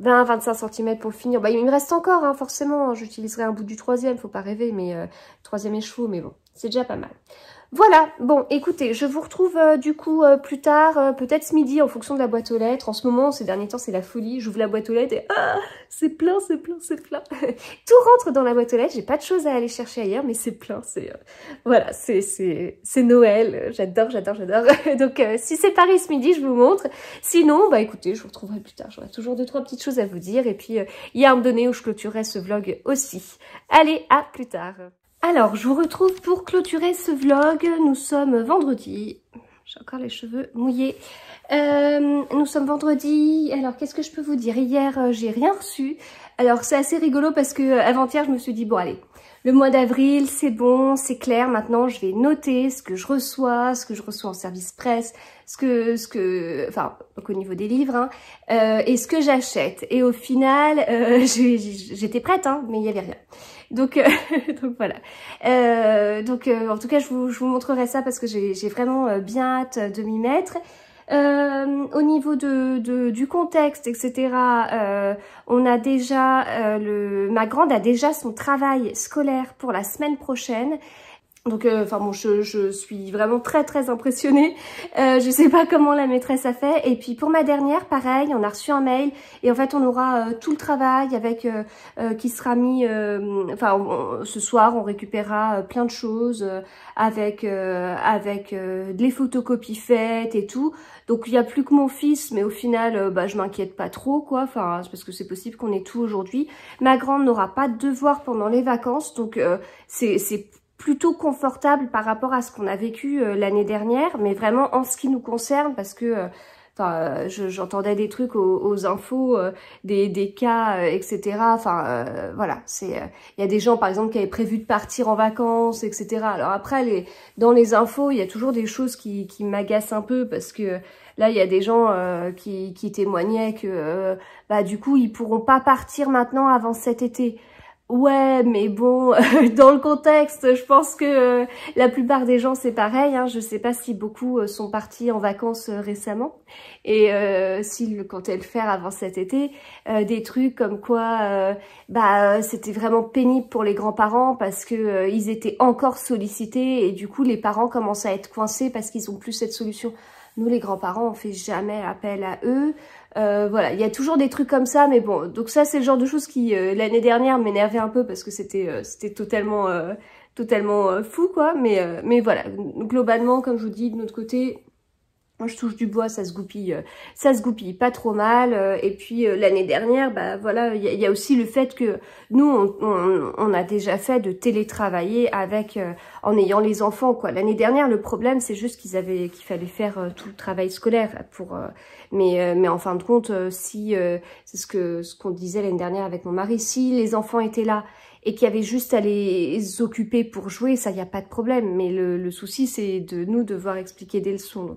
20-25 cm pour le finir. Il me reste encore, hein, forcément, j'utiliserai un bout du 3e, faut pas rêver, mais 3e écheveau, mais bon, c'est déjà pas mal. Voilà, bon, écoutez, je vous retrouve du coup plus tard, peut-être ce midi en fonction de la boîte aux lettres. En ce moment, ces derniers temps, c'est la folie. J'ouvre la boîte aux lettres et c'est plein, c'est plein, c'est plein. Tout rentre dans la boîte aux lettres. J'ai pas de choses à aller chercher ailleurs, mais c'est plein. C'est voilà, c'est Noël. J'adore, j'adore, j'adore. Donc, si c'est Paris ce midi, je vous montre. Sinon, bah écoutez, je vous retrouverai plus tard. J'aurai toujours 2-3 petites choses à vous dire. Et puis, il y a un moment donné où je clôturerai ce vlog aussi. Allez, à plus tard. Alors, je vous retrouve pour clôturer ce vlog. Nous sommes vendredi. J'ai encore les cheveux mouillés. Nous sommes vendredi. Alors, qu'est-ce que je peux vous dire? Hier, j'ai rien reçu. Alors, c'est assez rigolo parce que avant-hier, je me suis dit, bon, allez, le mois d'avril, c'est bon, c'est clair. Maintenant, je vais noter ce que je reçois en service presse, enfin, donc au niveau des livres, hein, et ce que j'achète. Et au final, j'étais prête, hein, mais il n'y avait rien. Donc, donc voilà. En tout cas, je vous montrerai ça parce que j'ai vraiment bien hâte de m'y mettre. Au niveau du contexte, etc., on a déjà ma grande a déjà son travail scolaire pour la semaine prochaine. Donc, enfin bon, je suis vraiment très très impressionnée. Je sais pas comment la maîtresse a fait. Et puis pour ma dernière, pareil, on a reçu un mail et en fait on aura tout le travail avec qui sera mis. Ce soir, on récupérera plein de choses avec les photocopies faites et tout. Donc il y a plus que mon fils, mais au final, je m'inquiète pas trop quoi. Enfin, parce que c'est possible qu'on ait tout aujourd'hui. Ma grande n'aura pas de devoirs pendant les vacances, donc c'est plutôt confortable par rapport à ce qu'on a vécu l'année dernière, mais vraiment en ce qui nous concerne, parce que j'entendais des trucs aux infos, des cas, etc. Enfin, voilà, il y a des gens, par exemple, qui avaient prévu de partir en vacances, etc. Alors après, dans les infos, il y a toujours des choses qui m'agacent un peu, parce que là, il y a des gens qui témoignaient que, du coup, ils pourront pas partir maintenant avant cet été. Ouais, mais bon, dans le contexte, je pense que la plupart des gens, c'est pareil. Hein. Je sais pas si beaucoup sont partis en vacances récemment et s'ils comptaient le faire avant cet été. Des trucs comme quoi, c'était vraiment pénible pour les grands-parents parce que ils étaient encore sollicités et du coup, les parents commencent à être coincés parce qu'ils ont plus cette solution. Nous, les grands-parents, on fait jamais appel à eux. Voilà, il y a toujours des trucs comme ça, mais bon, donc ça, c'est le genre de choses qui, l'année dernière, m'énervait un peu parce que c'était totalement fou, quoi. Mais voilà, globalement, comme je vous dis, de notre côté, moi, je touche du bois, ça se goupille pas trop mal. Et puis l'année dernière, voilà, il y a aussi le fait que nous, on a déjà fait de télétravailler en ayant les enfants, quoi. L'année dernière, le problème, c'est juste qu'il fallait faire tout le travail scolaire mais en fin de compte, c'est ce qu'on disait l'année dernière avec mon mari, si les enfants étaient là et qu'il y avait juste à les occuper pour jouer, ça, il n'y a pas de problème. Mais le souci, c'est de nous devoir expliquer des leçons.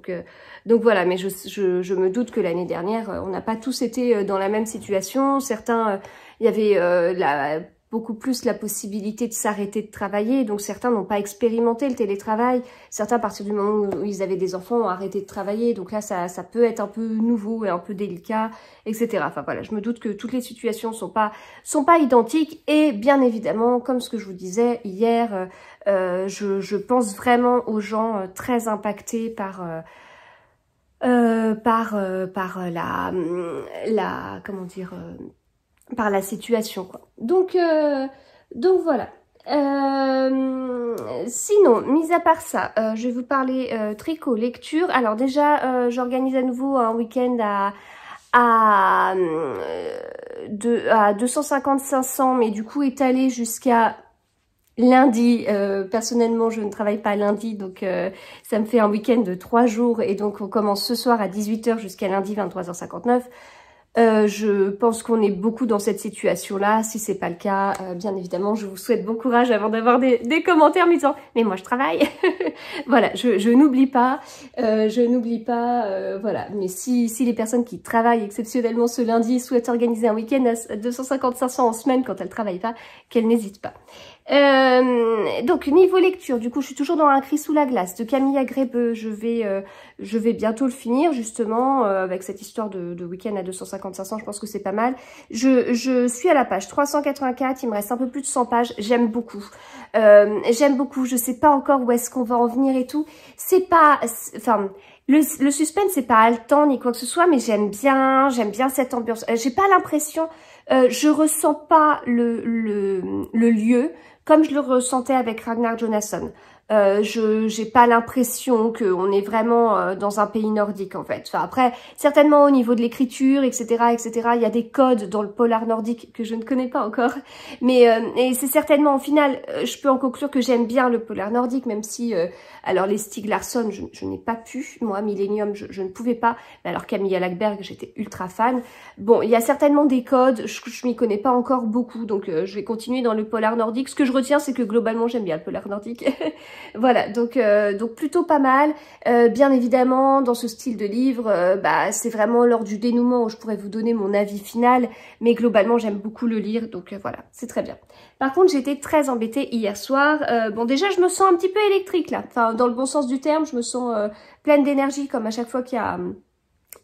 Donc voilà, mais je me doute que l'année dernière, on n'a pas tous été dans la même situation. Certains, il y avait beaucoup plus la possibilité de s'arrêter de travailler. Donc certains n'ont pas expérimenté le télétravail. Certains, à partir du moment où ils avaient des enfants, ont arrêté de travailler. Donc là, ça peut être un peu nouveau et un peu délicat, etc. Enfin voilà, je me doute que toutes les situations sont pas identiques. Et bien évidemment, comme ce que je vous disais hier, je pense vraiment aux gens très impactés par par la situation, quoi. Donc voilà. Sinon, mis à part ça, je vais vous parler tricot, lecture. Alors déjà, j'organise à nouveau un week-end à 250-500, mais du coup étalé jusqu'à lundi. Personnellement, je ne travaille pas lundi, donc ça me fait un week-end de 3 jours. Et donc, on commence ce soir à 18 h jusqu'à lundi 23h59. Je pense qu'on est beaucoup dans cette situation-là. Si c'est pas le cas, bien évidemment, je vous souhaite bon courage avant d'avoir des commentaires me disant « Mais moi, je travaille !» Voilà, je n'oublie pas. Voilà. Mais si les personnes qui travaillent exceptionnellement ce lundi souhaitent organiser un week-end à 250-500 en semaine quand elles travaillent pas, qu'elles n'hésitent pas. Donc niveau lecture, du coup je suis toujours dans Un cri sous la glace de Camille Agrébeux. Je vais bientôt le finir justement avec cette histoire de week-end à 250-500, je pense que c'est pas mal. Je suis à la page 384, il me reste un peu plus de 100 pages, j'aime beaucoup. Je sais pas encore où est-ce qu'on va en venir et tout. C'est pas, enfin, le suspense c'est pas haletant ni quoi que ce soit, mais j'aime bien cette ambiance. J'ai pas l'impression, je ressens pas le lieu comme je le ressentais avec Ragnar Jonasson. J'ai pas l'impression qu'on est vraiment dans un pays nordique en fait. Enfin après, certainement au niveau de l'écriture, etc., il y a des codes dans le polar nordique que je ne connais pas encore. Mais et c'est certainement, au final, je peux en conclure que j'aime bien le polar nordique, même si, alors les Stieg Larsson, je n'ai pas pu. Moi, Millennium, je ne pouvais pas. Mais alors Camilla Lackberg, j'étais ultra fan. Bon, il y a certainement des codes, je m'y connais pas encore beaucoup, donc je vais continuer dans le polar nordique. Ce que je retiens, c'est que globalement, j'aime bien le polar nordique. Voilà, donc plutôt pas mal. Bien évidemment, dans ce style de livre, c'est vraiment lors du dénouement où je pourrais vous donner mon avis final, mais globalement, j'aime beaucoup le lire, donc voilà, c'est très bien. Par contre, j'étais très embêtée hier soir. Bon, déjà, je me sens un petit peu électrique, là. Enfin, dans le bon sens du terme, je me sens pleine d'énergie, comme à chaque fois qu'il y a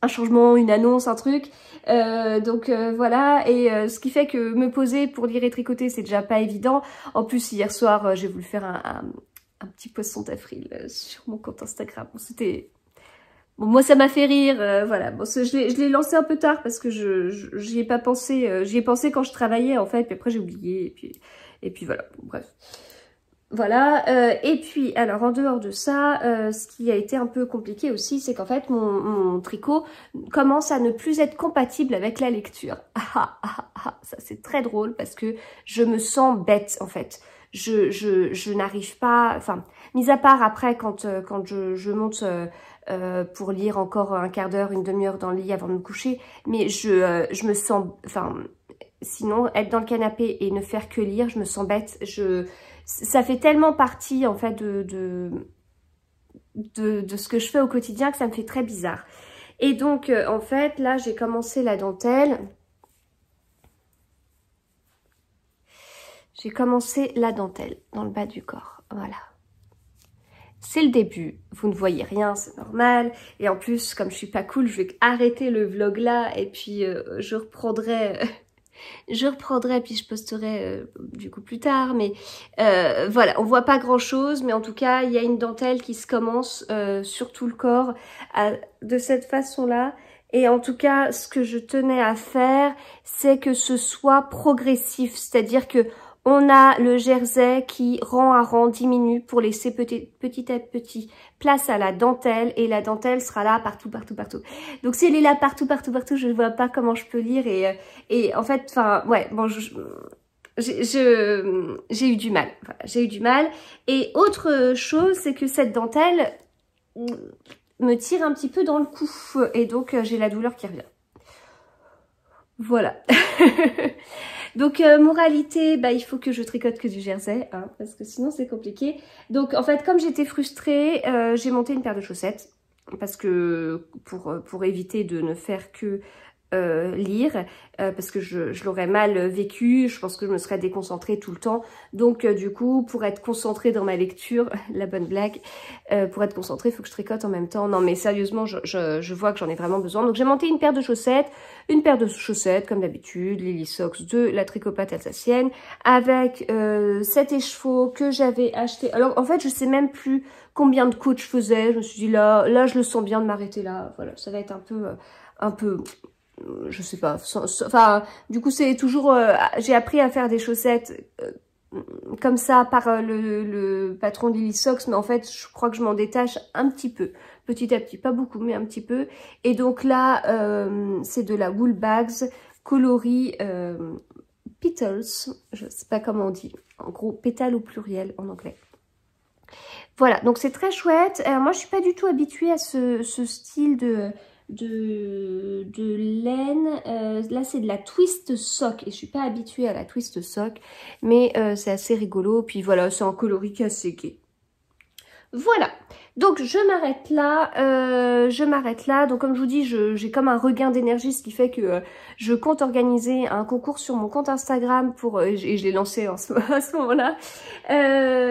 un changement, une annonce, un truc. Voilà, et ce qui fait que me poser pour lire et tricoter, c'est déjà pas évident. En plus, hier soir, j'ai voulu faire un petit poisson d'avril sur mon compte Instagram. Bon, c'était... Bon, moi, ça m'a fait rire, voilà. Bon, je l'ai lancé un peu tard parce que j'y ai pas pensé. J'y ai pensé quand je travaillais, en fait, puis après, j'ai oublié, et puis voilà, bon, bref. Voilà, et puis, alors, en dehors de ça, ce qui a été un peu compliqué aussi, c'est qu'en fait, mon tricot commence à ne plus être compatible avec la lecture. Ça, c'est très drôle parce que je me sens bête, en fait. Je n'arrive pas, enfin, mis à part après quand je monte pour lire encore un quart d'heure, une demi-heure dans le lit avant de me coucher, mais je me sens, enfin, sinon être dans le canapé et ne faire que lire, je me sens bête. Ça fait tellement partie en fait de ce que je fais au quotidien que ça me fait très bizarre. Et donc en fait là j'ai commencé la dentelle. J'ai commencé la dentelle dans le bas du corps, voilà. C'est le début, vous ne voyez rien, c'est normal. Et en plus, comme je suis pas cool, je vais arrêter le vlog là et puis je reprendrai puis je posterai du coup plus tard. Mais voilà, on voit pas grand chose, mais en tout cas, il y a une dentelle qui se commence sur tout le corps de cette façon-là. Et en tout cas, ce que je tenais à faire, c'est que ce soit progressif, c'est-à-dire que on a le jersey qui, rang à rang, diminue pour laisser petit à petit place à la dentelle. Et la dentelle sera là partout. Donc si elle est là partout, je ne vois pas comment je peux lire. Et en fait, enfin, ouais, bon, j'ai eu du mal. Voilà, j'ai eu du mal. Et autre chose, c'est que cette dentelle me tire un petit peu dans le cou. Et donc, j'ai la douleur qui revient. Voilà. Donc, moralité, il faut que je tricote que du jersey, hein, parce que sinon c'est compliqué. Donc, en fait, comme j'étais frustrée, j'ai monté une paire de chaussettes, parce que pour éviter de ne faire que lire, parce que je l'aurais mal vécu, je pense que je me serais déconcentrée tout le temps. Donc du coup, pour être concentrée dans ma lecture, la bonne blague, pour être concentrée, il faut que je tricote en même temps. Non mais sérieusement, je vois que j'en ai vraiment besoin. Donc j'ai monté une paire de chaussettes comme d'habitude, Lily Socks de la Tricopate alsacienne, avec cet écheveau que j'avais acheté. Alors en fait, je sais même plus combien de côtes je faisais. Je me suis dit là je le sens bien de m'arrêter là. Voilà, ça va être un peu je sais pas, enfin du coup c'est toujours j'ai appris à faire des chaussettes comme ça par le patron Lily Socks, mais en fait je crois que je m'en détache un petit peu, petit à petit, pas beaucoup mais un petit peu. Et donc là c'est de la Wool Bags coloris petals, je sais pas comment on dit, en gros pétales au pluriel en anglais. Voilà, donc c'est très chouette. Moi je suis pas du tout habituée à ce style de laine. Là c'est de la twist sock et je suis pas habituée à la twist sock, mais c'est assez rigolo. Puis voilà, c'est un coloris assez gai. Voilà, Donc je m'arrête là, donc comme je vous dis, j'ai comme un regain d'énergie, ce qui fait que je compte organiser un concours sur mon compte Instagram pour, et je l'ai lancé à ce moment-là,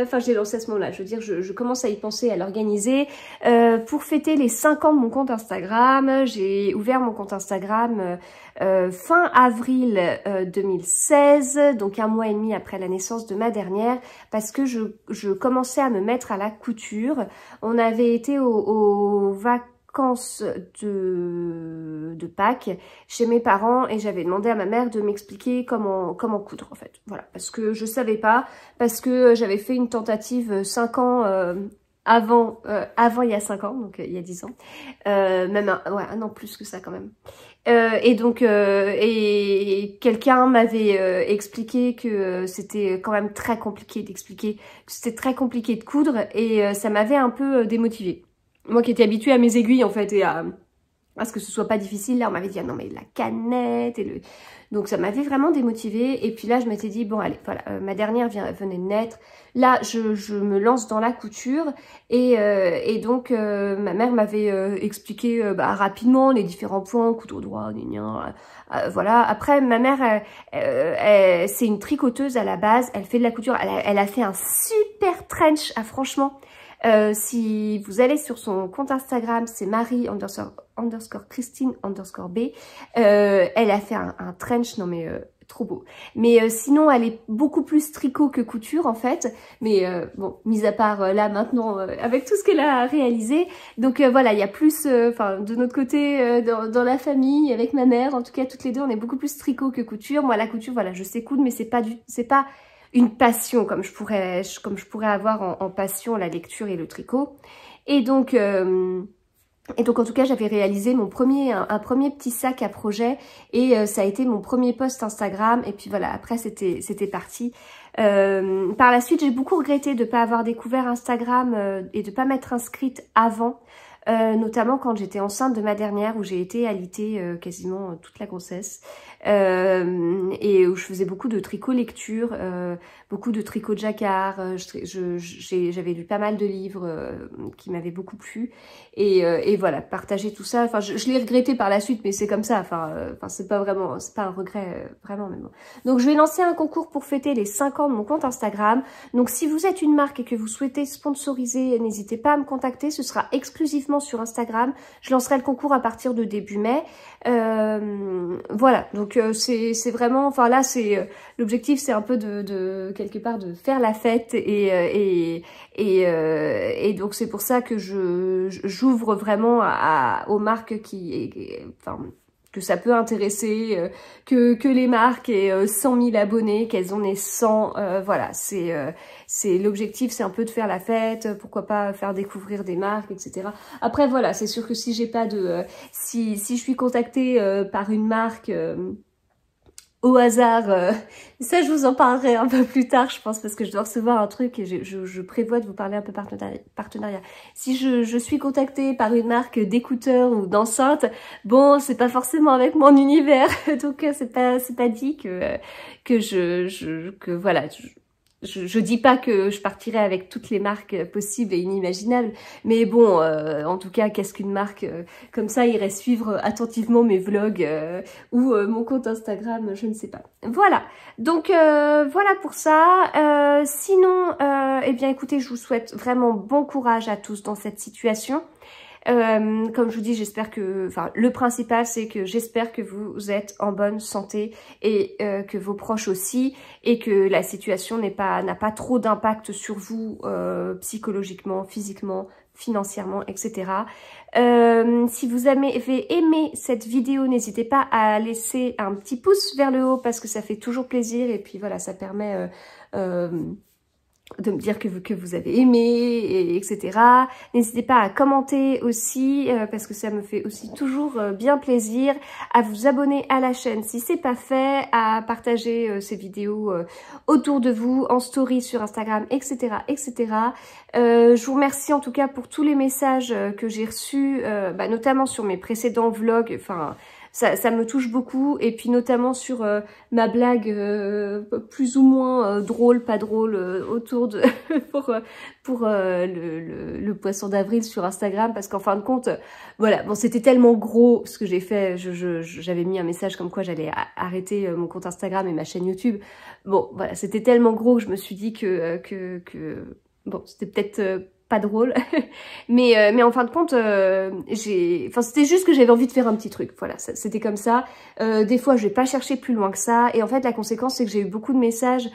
enfin je l'ai lancé à ce moment-là, je veux dire, je commence à y penser, à l'organiser, pour fêter les 5 ans de mon compte Instagram. J'ai ouvert mon compte Instagram fin avril 2016, donc 1 mois et demi après la naissance de ma dernière, parce que je commençais à me mettre à la couture. On avait été aux vacances de Pâques chez mes parents et j'avais demandé à ma mère de m'expliquer comment coudre en fait. Voilà, parce que je savais pas, parce que j'avais fait une tentative 5 ans avant il y a 5 ans, donc il y a 10 ans, même un an plus que ça quand même. Et donc et quelqu'un m'avait expliqué que c'était quand même très compliqué d'expliquer, que c'était très compliqué de coudre et ça m'avait un peu démotivée. Moi qui étais habituée à mes aiguilles en fait et à ce que ce soit pas difficile, là on m'avait dit ah non mais la canette et le... Donc ça m'avait vraiment démotivée et puis là je m'étais dit bon allez voilà, ma dernière venait de naître, là je me lance dans la couture et donc ma mère m'avait expliqué rapidement les différents points, couteau droit, voilà. Après ma mère c'est une tricoteuse à la base, elle fait de la couture, elle a fait un super trench, franchement. Si vous allez sur son compte Instagram, c'est Marie_Christine_B. Elle a fait un trench, non mais trop beau. Mais sinon, elle est beaucoup plus tricot que couture en fait. Mais bon, mis à part là maintenant, avec tout ce qu'elle a réalisé. Donc voilà, il y a plus, enfin de notre côté, dans la famille, avec ma mère, en tout cas toutes les deux, on est beaucoup plus tricot que couture. Moi la couture, voilà, je sais coudre, mais c'est pas une passion comme je pourrais avoir en passion la lecture et le tricot. Et donc en tout cas j'avais réalisé un premier petit sac à projet et ça a été mon premier post Instagram et puis voilà, après c'était parti. Par la suite j'ai beaucoup regretté de ne pas avoir découvert Instagram et de ne pas m'être inscrite avant. Notamment quand j'étais enceinte de ma dernière où j'ai été alitée quasiment toute la grossesse et où je faisais beaucoup de tricot lecture, beaucoup de tricot de jacquard, j'avais lu pas mal de livres qui m'avaient beaucoup plu et voilà, partager tout ça, enfin je l'ai regretté par la suite mais c'est comme ça, enfin c'est pas un regret vraiment mais bon. Donc je vais lancer un concours pour fêter les 5 ans de mon compte Instagram, donc si vous êtes une marque et que vous souhaitez sponsoriser, n'hésitez pas à me contacter, ce sera exclusivement sur Instagram. Je lancerai le concours à partir de début mai. Voilà, donc c'est vraiment, enfin là c'est l'objectif, c'est un peu de quelque part de faire la fête et donc c'est pour ça que j'ouvre vraiment aux marques que ça peut intéresser, que les marques aient 100 000 abonnés, qu'elles en aient 100, voilà, c'est l'objectif, c'est un peu de faire la fête, pourquoi pas faire découvrir des marques, etc. Après voilà, c'est sûr que si j'ai pas de, si je suis contactée par une marque au hasard, ça je vous en parlerai un peu plus tard je pense parce que je dois recevoir un truc et je prévois de vous parler un peu partenariat. Si je suis contactée par une marque d'écouteurs ou d'enceintes, bon c'est pas forcément avec mon univers donc c'est pas dit que voilà, je dis pas que je partirai avec toutes les marques possibles et inimaginables, mais bon, en tout cas, qu'est-ce qu'une marque comme ça irait suivre attentivement mes vlogs ou mon compte Instagram, je ne sais pas. Voilà, donc voilà pour ça. Sinon, eh bien écoutez, je vous souhaite vraiment bon courage à tous dans cette situation. Comme je vous dis, j'espère que, enfin, le principal, c'est que j'espère que vous êtes en bonne santé et que vos proches aussi, et que la situation n'a pas trop d'impact sur vous psychologiquement, physiquement, financièrement, etc. Si vous avez aimé cette vidéo, n'hésitez pas à laisser un petit pouce vers le haut parce que ça fait toujours plaisir et puis voilà, ça permet de me dire que vous avez aimé, etc. N'hésitez pas à commenter aussi, parce que ça me fait aussi toujours bien plaisir, à vous abonner à la chaîne si c'est pas fait, à partager ces vidéos autour de vous, en story sur Instagram, etc. etc. Je vous remercie en tout cas pour tous les messages que j'ai reçus, notamment sur mes précédents vlogs, enfin ça me touche beaucoup. Et puis notamment sur ma blague plus ou moins drôle, pas drôle, autour de pour le poisson d'avril sur Instagram, parce qu'en fin de compte, voilà, bon, c'était tellement gros ce que j'ai fait, j'avais mis un message comme quoi j'allais arrêter mon compte Instagram et ma chaîne YouTube. Bon, voilà, c'était tellement gros que je me suis dit que bon, c'était peut-être pas drôle, mais en fin de compte, c'était juste que j'avais envie de faire un petit truc, voilà, c'était comme ça. Des fois, je vais pas chercher plus loin que ça, et en fait, la conséquence, c'est que j'ai eu beaucoup de messages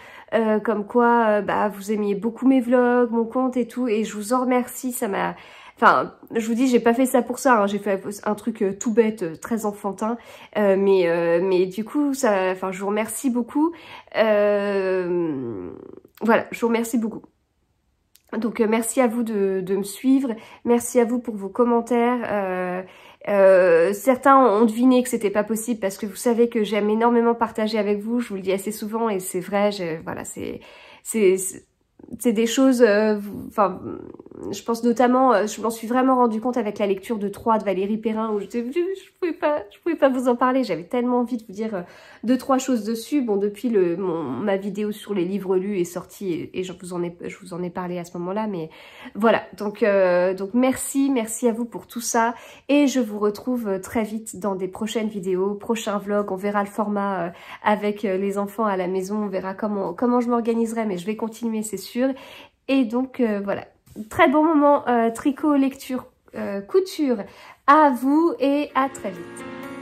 comme quoi, bah, vous aimiez beaucoup mes vlogs, mon compte et tout, et je vous en remercie, ça m'a... Enfin, je vous dis, j'ai pas fait ça pour ça, hein. J'ai fait un truc tout bête, très enfantin, mais du coup, ça, enfin, je vous remercie beaucoup. Voilà, je vous remercie beaucoup. Donc merci à vous de me suivre, merci à vous pour vos commentaires. Certains ont deviné que c'était pas possible parce que vous savez que j'aime énormément partager avec vous, je vous le dis assez souvent et c'est vrai, voilà, c'est des choses, enfin, je pense notamment, je m'en suis vraiment rendu compte avec la lecture de 3 de Valérie Perrin, où je pouvais pas vous en parler, j'avais tellement envie de vous dire 2-3 choses dessus. Bon, depuis ma vidéo sur les livres lus est sortie et je vous en ai parlé à ce moment-là, mais voilà, donc merci à vous pour tout ça, et je vous retrouve très vite dans des prochaines vidéos, prochains vlogs. On verra le format avec les enfants à la maison, on verra comment je m'organiserai, mais je vais continuer, c'est sûr. Et donc voilà, très bon moment tricot, lecture, couture à vous, et à très vite.